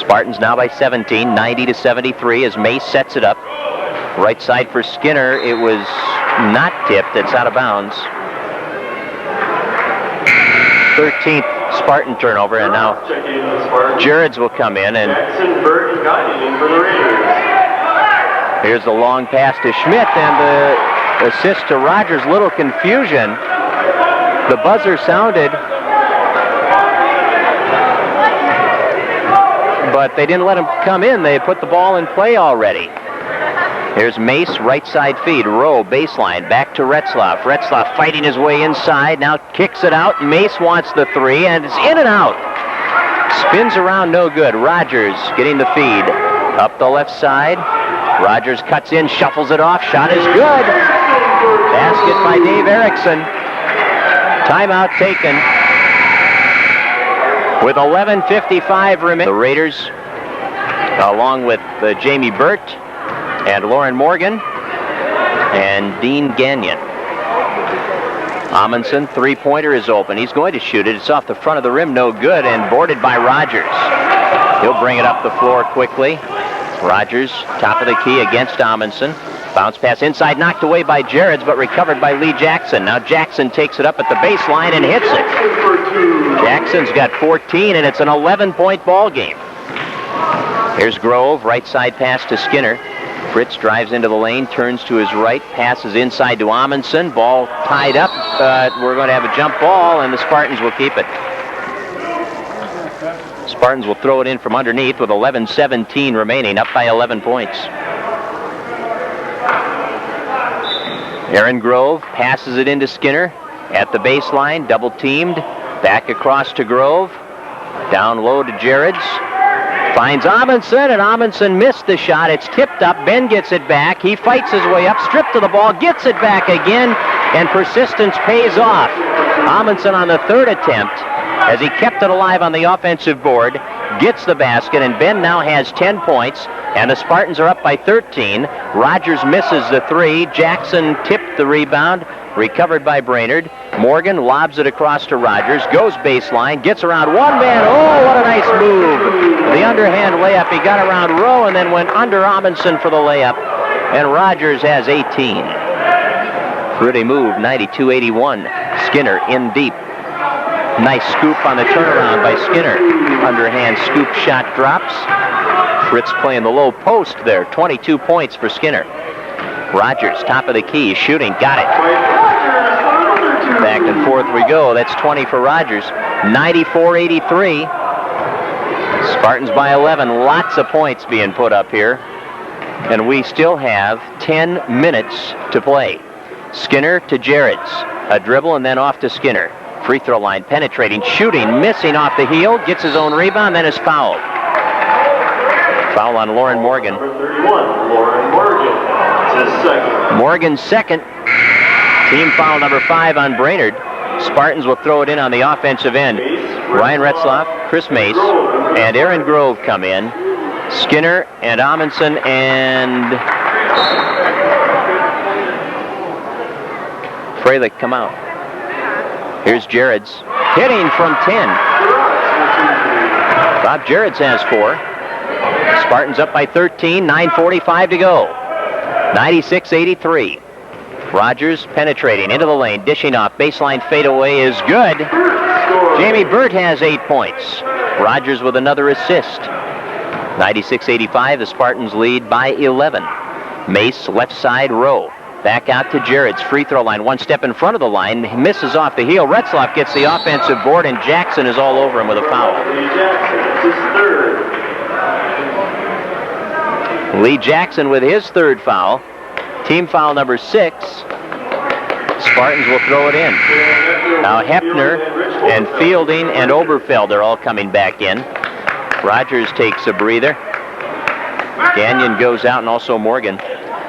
Spartans now by 17, 90-73 as Mace sets it up. Right side for Skinner. It was not tipped. It's out of bounds. 13th Spartan turnover, and now Jareds will come in, and Jackson, Burt, and Gotti in for the Raiders. Here's the long pass to Schmidt, and the assist to Rogers. Little confusion. The buzzer sounded, but they didn't let him come in. They put the ball in play already. Here's Mace, right side feed. Rowe, baseline, back to Retzlaff. Retzlaff fighting his way inside, now kicks it out. Mace wants the 3, and it's in and out. Spins around, no good. Rogers getting the feed. Up the left side. Rogers cuts in, shuffles it off. Shot is good. Basket by Dave Erickson. Timeout taken. With 11:55 remaining. The Raiders, along with Jamie Burt and Lauren Morgan and Dean Gagnon. Amundsen, three-pointer is open. He's going to shoot it. It's off the front of the rim, no good, and boarded by Rogers. He'll bring it up the floor quickly. Rogers, top of the key against Amundsen. Bounce pass inside, knocked away by Jareds, but recovered by Lee Jackson. Now Jackson takes it up at the baseline and hits it. Jackson's got 14, and it's an 11-point ball game. Here's Grove, right side pass to Skinner. Fritz drives into the lane, turns to his right, passes inside to Amundsen. Ball tied up. We're going to have a jump ball, and the Spartans will keep it. Spartans will throw it in from underneath with 11:17 remaining, up by 11 points. Aaron Grove passes it into Skinner at the baseline, double teamed. Back across to Grove. Down low to Jareds. Finds Amundsen, and Amundsen missed the shot. It's tipped up. Ben gets it back. He fights his way up, stripped of the ball, gets it back again, and persistence pays off. Amundsen on the third attempt, as he kept it alive on the offensive board, gets the basket, and Ben now has 10 points, and the Spartans are up by 13. Rogers misses the three. Jackson tipped the rebound, recovered by Brainerd. Morgan lobs it across to Rogers, goes baseline, gets around one man. Oh, what a nice move. The underhand layup. He got around Rowe and then went under Amundsen for the layup, and Rogers has 18. Pretty move, 92-81. Skinner in deep. Nice scoop on the turnaround by Skinner. Underhand scoop shot drops. Fritz playing the low post there. 22 points for Skinner. Rogers, top of the key, shooting, got it. Back and forth we go. That's 20 for Rogers. 94-83. Spartans by 11. Lots of points being put up here. And we still have 10 minutes to play. Skinner to Jareds. A dribble and then off to Skinner. Free throw line, penetrating, shooting, missing off the heel, gets his own rebound, then is fouled. Foul on Lauren Morgan. Number 31, Lauren Morgan. It's his second. Morgan's second. Team foul number 5 on Brainerd. Spartans will throw it in on the offensive end. Ryan Retzlaff, Chris Mace, and Aaron Grove come in. Skinner and Amundsen and Freilich come out. Here's Jareds, hitting from 10. Bob Jareds has 4. Spartans up by 13, 9:45 to go. 96-83. Rogers penetrating into the lane, dishing off, baseline fadeaway is good. Jamie Burt has 8 points. Rogers with another assist. 96-85, the Spartans lead by 11. Mace, left side, Rowe. Back out to Jareds, free throw line, one step in front of the line, he misses off the heel. Retzlaff gets the offensive board, and Jackson is all over him with a foul. Lee Jackson with his third foul. Team foul number 6. Spartans will throw it in. Now Hepner and Fielding and Oberfeld are all coming back in. Rogers takes a breather. Gagnon goes out, and also Morgan.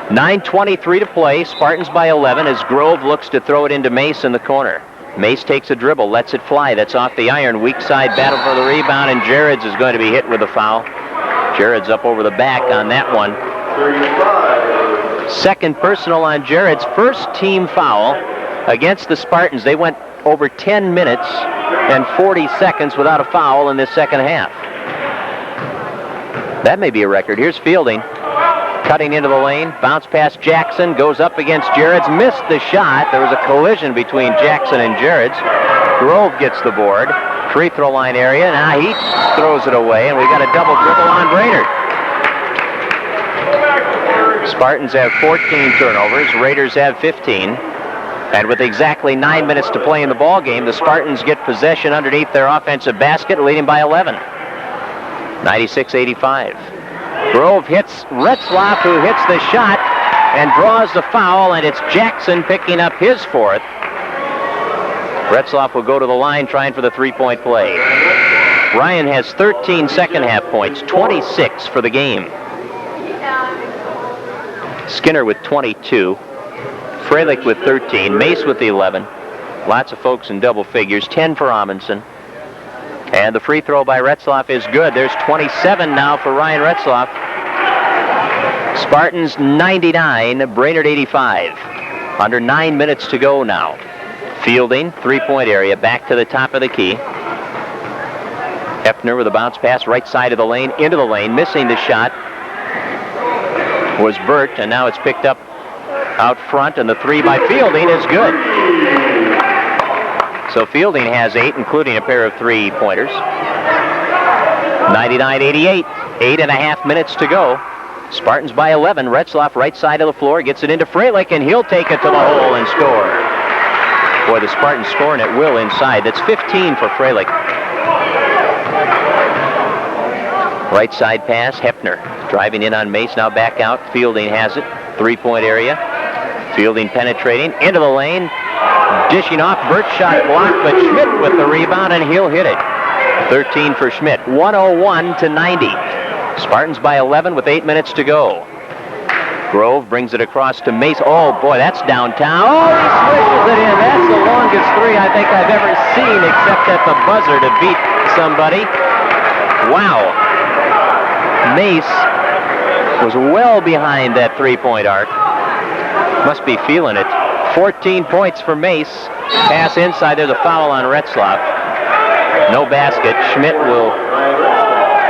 9:23 to play. Spartans by 11 as Grove looks to throw it into Mace in the corner. Mace takes a dribble, lets it fly. That's off the iron. Weak side battle for the rebound, and Jareds is going to be hit with a foul. Jareds up over the back on that one. 35. Second personal on Jareds. First team foul against the Spartans. They went over 10 minutes and 40 seconds without a foul in this second half. That may be a record. Here's Fielding. Cutting into the lane, bounce past Jackson, goes up against Jareds, missed the shot. There was a collision between Jackson and Jareds. Grove gets the board, free throw line area. Now he throws it away, and we got a double dribble on Brainerd. Spartans have 14 turnovers, Raiders have 15. And with exactly 9 minutes to play in the ball game, the Spartans get possession underneath their offensive basket, leading by 11. 96-85. Grove hits Retzlaff, who hits the shot and draws the foul, and it's Jackson picking up his 4th. Retzlaff will go to the line trying for the three-point play. Ryan has 13 second half points, 26 for the game. Skinner with 22. Freilich with 13. Mace with the 11. Lots of folks in double figures. 10 for Amundsen. And the free throw by Retzlaff is good. There's 27 now for Ryan Retzlaff. Spartans 99, Brainerd 85. Under 9 minutes to go now. Fielding, three-point area, back to the top of the key. Hefner with a bounce pass, right side of the lane, into the lane, missing the shot. Was Burt, and now it's picked up out front, and the three by Fielding is good. So Fielding has 8, including a pair of three-pointers. 99-88, 8.5 minutes to go. Spartans by 11. Retzlaff, right side of the floor, gets it into Freilich, and he'll take it to the hole and score. Boy, the Spartans scoring at will inside. That's 15 for Freilich. Right side pass, Hefner driving in on Mace, now back out. Fielding has it, three-point area. Fielding penetrating into the lane, dishing off. Burt shot blocked, but Schmidt with the rebound, and he'll hit it. 13 for Schmidt. 101-90. Spartans by 11 with 8 minutes to go. Grove brings it across to Mace. Oh boy, that's downtown. Oh, he swishes it in. That's the longest three I think I've ever seen, except at the buzzer to beat somebody. Wow. Mace was well behind that three-point arc. Must be feeling it. 14 points for Mace. Pass inside. There's a foul on Retzlaff. No basket. Schmidt will...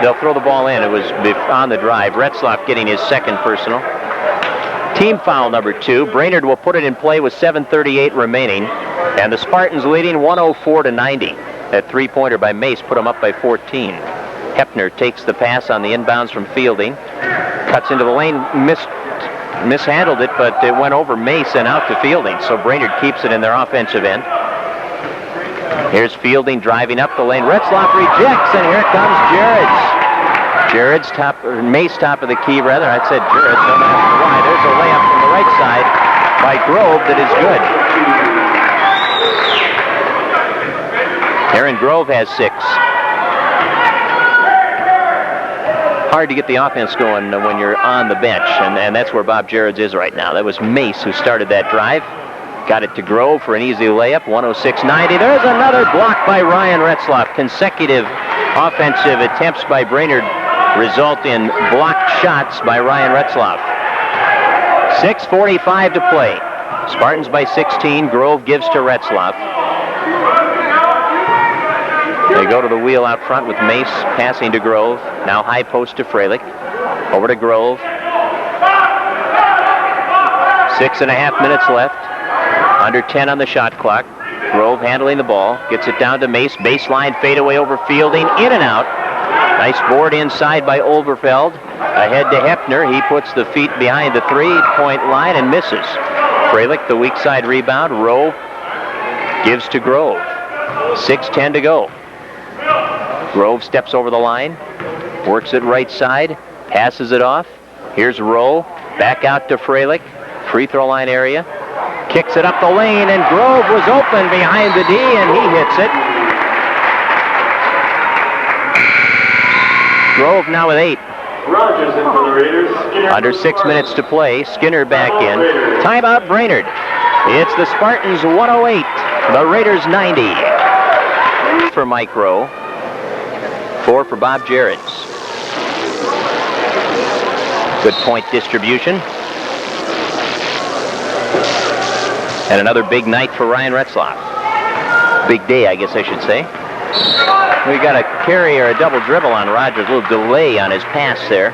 They'll throw the ball in. It was on the drive. Retzlaff getting his second personal. Team foul number 2. Brainerd will put it in play with 7:38 remaining. And the Spartans leading 104-90. That three-pointer by Mace put them up by 14. Hefner takes the pass on the inbounds from Fielding. Cuts into the lane. Mishandled it, but it went over Mace and out to Fielding. So Brainerd keeps it in their offensive end. Here's Fielding driving up the lane. Retzlaff rejects, and here comes Jared's top, or Mace top of the key, rather. I said Jared's, don't ask why. There's a layup from the right side by Grove that is good. Aaron Grove has 6. Hard to get the offense going when you're on the bench, and that's where Bob Jared's is right now. That was Mace who started that drive. Got it to Grove for an easy layup, 106-90. There's another block by Ryan Retzlaff. Consecutive offensive attempts by Brainerd result in blocked shots by Ryan Retzlaff. 6:45 to play. Spartans by 16. Grove gives to Retzlaff. They go to the wheel out front with Mace passing to Grove. Now high post to Freilich. Over to Grove. 6.5 minutes left. Under 10 on the shot clock. Grove handling the ball. Gets it down to Mace. Baseline fadeaway over Fielding. In and out. Nice board inside by Olberfeld. Ahead to Hefner. He puts the feet behind the three-point line and misses. Freilich, the weak side rebound. Rowe gives to Grove. 6:10 to go. Grove steps over the line. Works it right side. Passes it off. Here's Rowe. Back out to Freilich. Free throw line area. Kicks it up the lane, and Grove was open behind the D, and he hits it. Grove now with 8. Rogers in for the Raiders. Skinner Under 6 minutes to play. Skinner back in. Timeout Brainerd. It's the Spartans 108. The Raiders 90. For Mike Rowe. 4 for Bob Jared's. Good point distribution. And another big night for Ryan Retzlaff. Big day, I guess I should say. We got a carry or a double dribble on Rogers. A little delay on his pass there.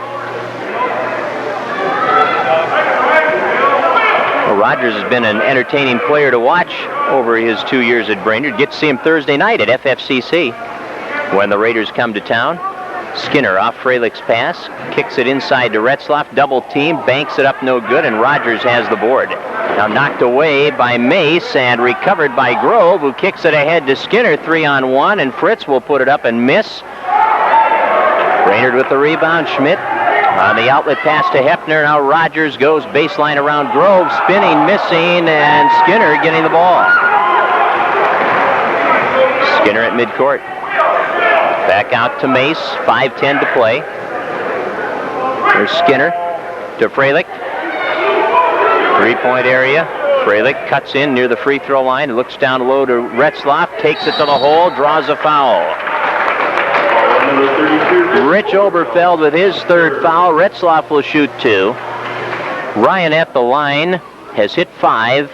Well, Rogers has been an entertaining player to watch over his 2 years at Brainerd. Get to see him Thursday night at FFCC when the Raiders come to town. Skinner off Freilich's pass. Kicks it inside to Retzlaff. Double team. Banks it up no good, and Rogers has the board. Now knocked away by Mace and recovered by Grove, who kicks it ahead to Skinner, 3-on-1, and Fritz will put it up and miss. Brainerd with the rebound. Schmidt on the outlet pass to Hefner. Now Rogers goes baseline around Grove, spinning, missing, and Skinner getting the ball. Skinner at midcourt. Back out to Mace, 5:10 to play. There's Skinner to Freilich. Three-point area. Freilich cuts in near the free throw line, looks down low to Retzlaff, takes it to the hole, draws a foul. Rich Oberfeld with his third foul. Retzlaff will shoot 2. Ryan at the line has hit 5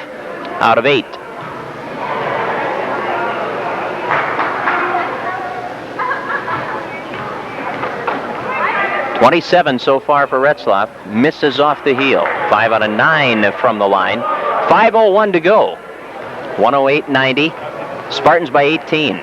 out of 8. .27 so far for Retzlaff. Misses off the heel. 5 out of 9 from the line. 5:01 to go. 108-90. Spartans by 18.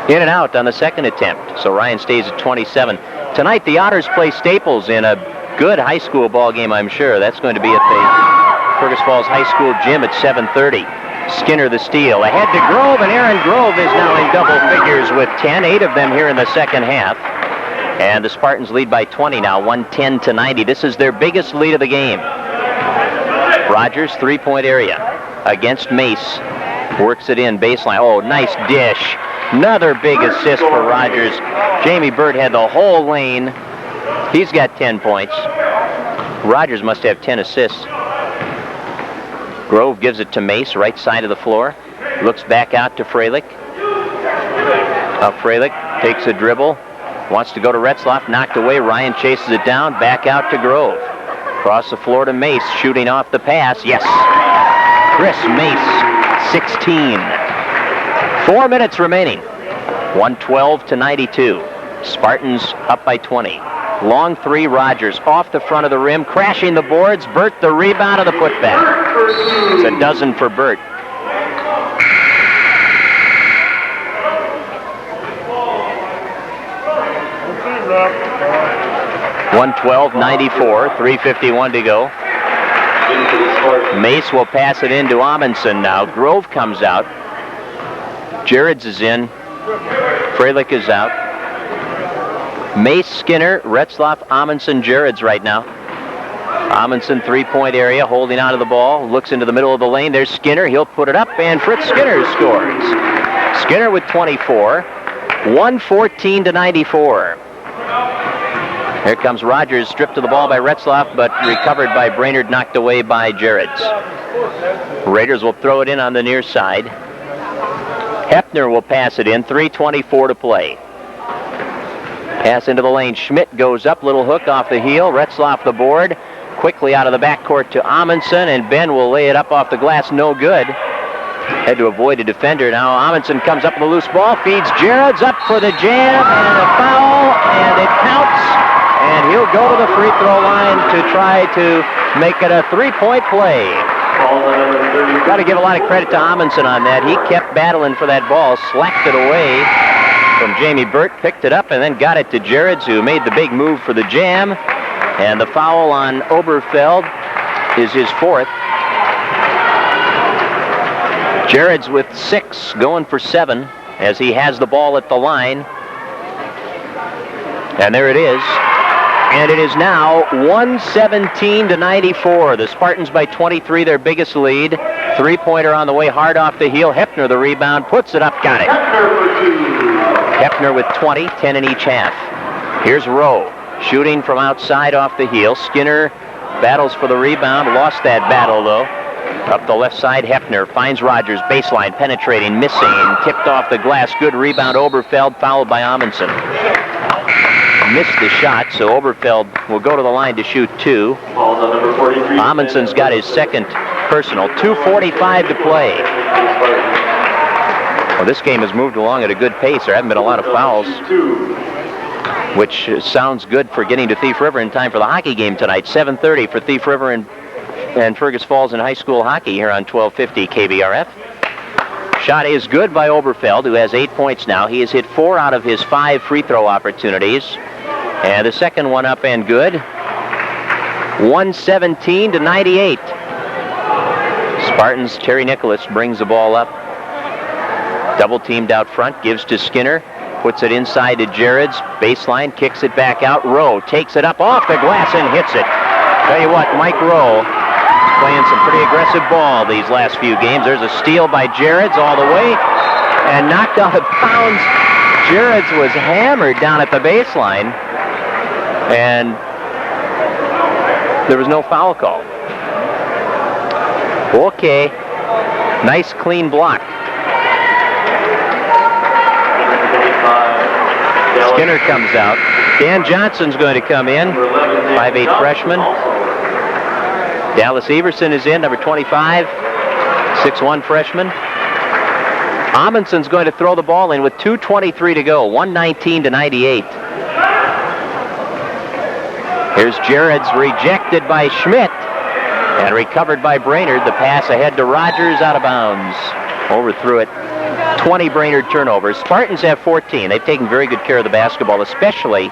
In and out on the second attempt. So Ryan stays at 27. Tonight the Otters play Staples in a good high school ball game, I'm sure. That's going to be at the Fergus Falls High School gym at 7:30. Skinner the steal. Ahead to Grove, and Aaron Grove is now in double figures with 10. 8 of them here in the second half. And the Spartans lead by 20 now, 110-90. This is their biggest lead of the game. Rogers, three-point area against Mace. Works it in, baseline. Oh, nice dish. Another big assist for Rogers. Jamie Burt had the whole lane. He's got 10 points. Rogers must have 10 assists. Grove gives it to Mace, right side of the floor. Looks back out to Freilich. Freilich takes a dribble. Wants to go to Retzlaff, knocked away. Ryan chases it down, back out to Grove. Across the floor to Mace, shooting off the pass. Yes! Chris Mace, 16. 4 minutes remaining. 112-92. Spartans up by 20. Long three, Rogers off the front of the rim, crashing the boards. Burt the rebound of the putback. It's a dozen for Burt. 112-94, 3:51 to go. Mace will pass it into Amundsen now. Grove comes out. Jareds is in. Freilich is out. Mace, Skinner, Retzlaff, Amundsen, Jareds right now. Amundsen, three-point area, holding onto the ball. Looks into the middle of the lane. There's Skinner. He'll put it up, and Fritz Skinner scores. Skinner with 24. 114-94. Here comes Rogers, stripped to the ball by Retzlaff, but recovered by Brainerd, knocked away by Jareds. Raiders will throw it in on the near side. Hepner will pass it in, 3:24 to play. Pass into the lane, Schmidt goes up, little hook off the heel, Retzlaff the board, quickly out of the backcourt to Amundsen, and Ben will lay it up off the glass, no good. Had to avoid a defender. Now Amundsen comes up with a loose ball, feeds Jareds up for the jam, and a foul, and it counts. And he'll go to the free throw line to try to make it a three-point play. Got to give a lot of credit to Amundsen on that. He kept battling for that ball, slapped it away from Jamie Burt, picked it up, and then got it to Jareds, who made the big move for the jam. And the foul on Oberfeld is his fourth. Jareds with 6, going for 7, as he has the ball at the line. And there it is. And it is now 117-94. The Spartans by 23, their biggest lead. Three-pointer on the way, hard off the heel. Hepner the rebound, puts it up, got it. Hepner with 20, 10 in each half. Here's Rowe, shooting from outside off the heel. Skinner battles for the rebound, lost that battle though. Up the left side, Hepner finds Rogers, baseline, penetrating, missing, tipped off the glass. Good rebound, Oberfeld, fouled by Amundsen. Missed the shot, so Oberfeld will go to the line to shoot 2. Amundsen's got his second personal. 2:45 to play. Well, this game has moved along at a good pace. There haven't been a lot of fouls, which sounds good for getting to Thief River in time for the hockey game tonight. 7:30 for Thief River and Fergus Falls in high school hockey here on 1250 KBRF. Shot is good by Oberfeld, who has 8 points now. He has hit 4 out of his 5 free throw opportunities. And the second one up and good. 117-98. Spartans, Terry Nicholas brings the ball up. Double teamed out front, gives to Skinner. Puts it inside to Jareds. Baseline, kicks it back out. Rowe takes it up off the glass and hits it. Tell you what, Mike Rowe playing some pretty aggressive ball these last few games. There's a steal by Jareds all the way and knocked out of bounds. Jareds was hammered down at the baseline, and There was no foul call. Okay. Nice clean block. Skinner comes out. Dan Johnson's going to come in. 5'8" freshman. Dallas Everson is in, number 25. 6'1" freshman. Amundson's going to throw the ball in with 2:23 to go. 119-98. Here's Jared's rejected by Schmidt and recovered by Brainerd. The pass ahead to Rogers, out of bounds. Overthrew it. 20 Brainerd turnovers. Spartans have 14. They've taken very good care of the basketball, especially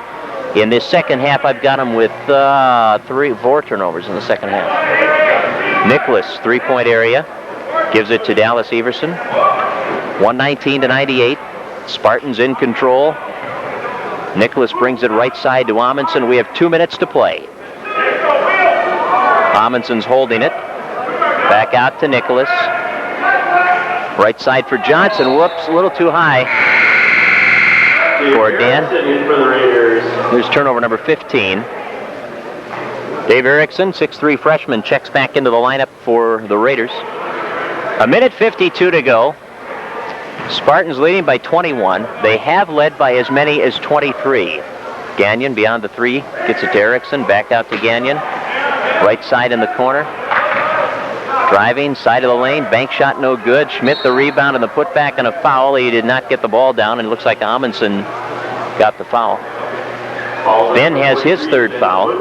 in this second half. I've got them with 4 turnovers in the second half. Nicholas, three-point area, gives it to Dallas Everson. 119-98. Spartans in control. Nicholas brings it right side to Amundsen. We have 2 minutes to play. Amundson's holding it. Back out to Nicholas. Right side for Johnson. Whoops, a little too high for Dan. There's turnover number 15. Dave Erickson, 6'3" freshman, checks back into the lineup for the Raiders. 1:52 to go. Spartans leading by 21. They have led by as many as 23. Gagnon beyond the 3, gets it to Erickson, back out to Gagnon. Right side in the corner. Driving, side of the lane, bank shot no good. Schmidt the rebound and the putback and a foul. He did not get the ball down, and it looks like Amundsen got the foul. Ben has his third foul.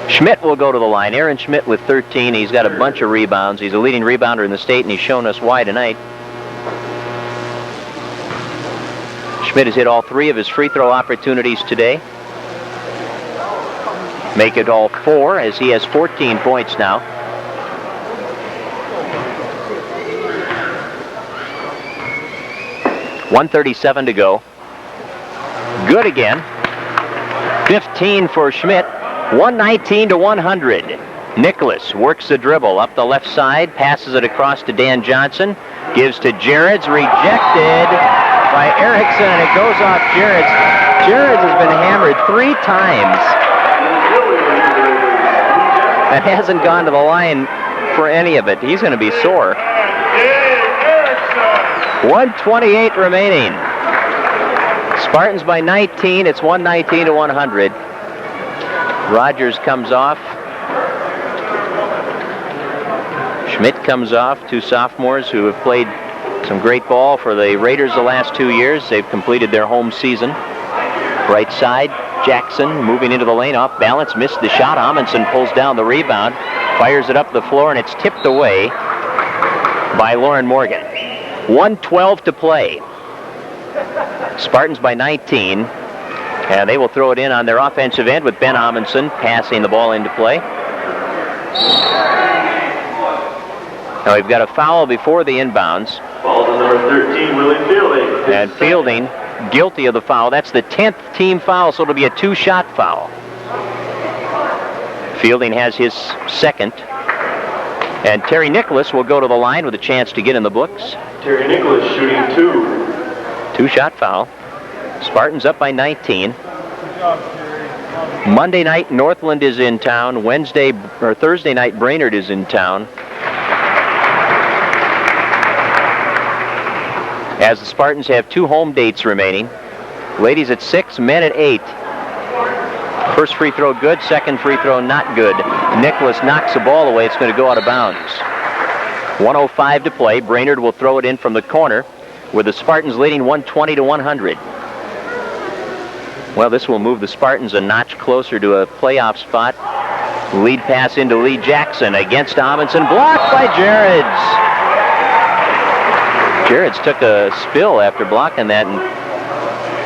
Schmidt will go to the line. Aaron Schmidt with 13. He's got a bunch of rebounds. He's a leading rebounder in the state, and he's shown us why tonight. Schmidt has hit all 3 of his free throw opportunities today. Make it all 4 as he has 14 points now. .137 to go. Good again. 15 for Schmidt. 119-100. Nicholas works the dribble up the left side, passes it across to Dan Johnson, gives to Jarrett's, rejected by Erickson, and it goes off Jarrett's. Jarrett's has been hammered 3 times and hasn't gone to the line for any of it. He's going to be sore. 1:28 remaining. Spartans by 19. It's 119-100. Rogers comes off. Schmidt comes off. 2 sophomores who have played some great ball for the Raiders the last 2 years. They've completed their home season. Right side, Jackson moving into the lane, off balance, missed the shot. Amundsen pulls down the rebound, fires it up the floor, and it's tipped away by Lauren Morgan. 1:12 to play. Spartans by 19. And they will throw it in on their offensive end with Ben Amundsen passing the ball into play. Now we've got a foul before the inbounds. Ball's on number 13, Willie Fielding. And Fielding guilty of the foul. That's the 10th team foul, so it'll be a 2-shot foul. Fielding has his second. And Terry Nicholas will go to the line with a chance to get in the books. Terry Nicholas shooting 2. 2-shot foul. Spartans up by 19. Monday night, Northland is in town. Thursday night, Brainerd is in town. As the Spartans have 2 home dates remaining. Ladies at 6, men at 8. First free throw good, second free throw not good. Nicholas knocks the ball away. It's going to go out of bounds. 1:05 to play. Brainerd will throw it in from the corner with the Spartans leading 120-100. Well, this will move the Spartans a notch closer to a playoff spot. Lead pass into Lee Jackson against Amundsen. Blocked by Jarrett's. Jarrett's took a spill after blocking that and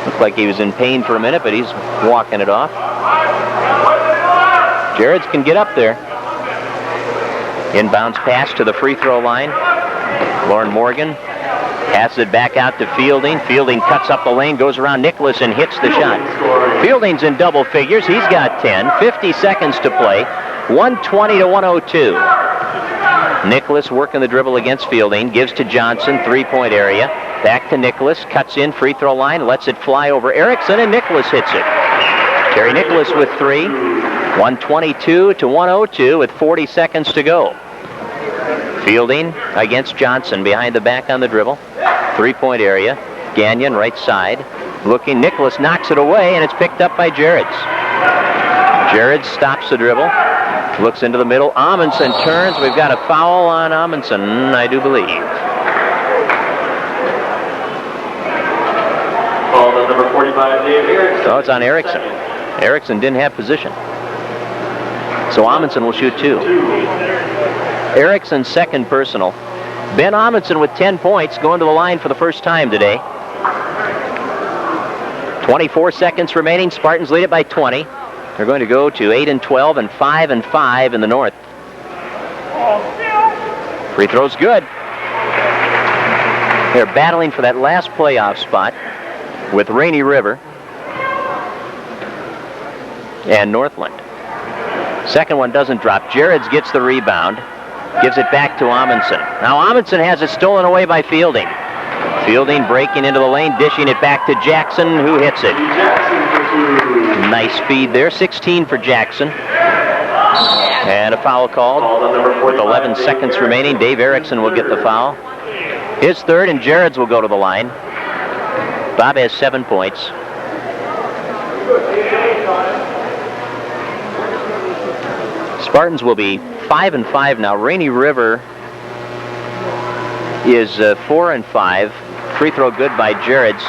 looked like he was in pain for a minute, but he's walking it off. Jarrett's can get up there. Inbounds pass to the free throw line. Lauren Morgan passes it back out to Fielding. Fielding cuts up the lane, goes around Nicholas, and hits the shot. Fielding's in double figures. He's got 10. 50 seconds to play. 120-102. Nicholas working the dribble against Fielding. Gives to Johnson, 3-point area. Back to Nicholas. Cuts in, free throw line. Lets it fly over Erickson, and Nicholas hits it. Terry Nicholas with 3. 122 to 102 with 40 seconds to go. Fielding against Johnson behind the back on the dribble. 3-point area. Gagnon right side. Looking, Nicholas knocks it away, and it's picked up by Jareds. Jareds stops the dribble. Looks into the middle. Amundsen turns. We've got a foul on Amundsen, I do believe. Foul on number 45, Dave Erickson. Oh, it's on Erickson. Erickson didn't have position. So Amundsen will shoot 2. Erickson's second personal. Ben Amundsen with 10 points going to the line for the first time today. 24 seconds remaining. Spartans lead it by 20. They're going to go to 8-12 and 5-5 in the North. Free throw's good. They're battling for that last playoff spot with Rainy River and Northland. Second one doesn't drop. Jareds gets the rebound. Gives it back to Amundsen. Now Amundsen has it stolen away by Fielding. Fielding breaking into the lane, dishing it back to Jackson, who hits it. Nice feed there. 16 for Jackson. And a foul called with 11 seconds remaining. Dave Erickson will get the foul. His third, and Jareds will go to the line. Bob has 7 points. Spartans will be 5-5 now. Rainy River is 4-5. Free throw good by Jareds.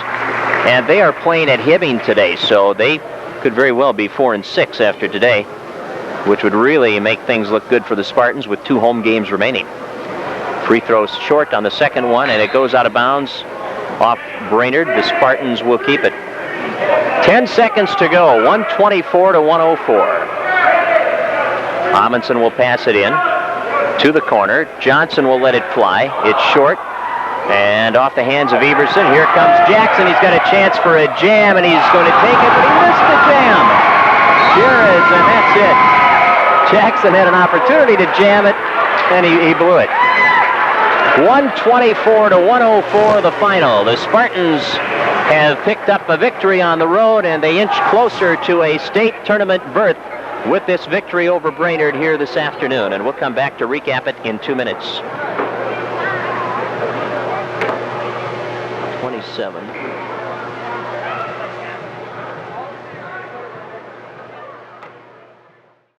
And they are playing at Hibbing today, so they could very well be 4-6 after today, which would really make things look good for the Spartans with 2 home games remaining. Free throws short on the second one, and it goes out of bounds off Brainerd. The Spartans will keep it. 10 seconds to go. 124 to 104. Amundsen will pass it in to the corner. Johnson will let it fly. It's short. And off the hands of Everson. Here comes Jackson. He's got a chance for a jam, and he's going to take it, but he missed the jam. Jareds, and that's it. Jackson had an opportunity to jam it, and he blew it. 124 to 104 the final. The Spartans have picked up a victory on the road, and they inch closer to a state tournament berth with this victory over Brainerd here this afternoon. And we'll come back to recap it in 2 minutes. 27.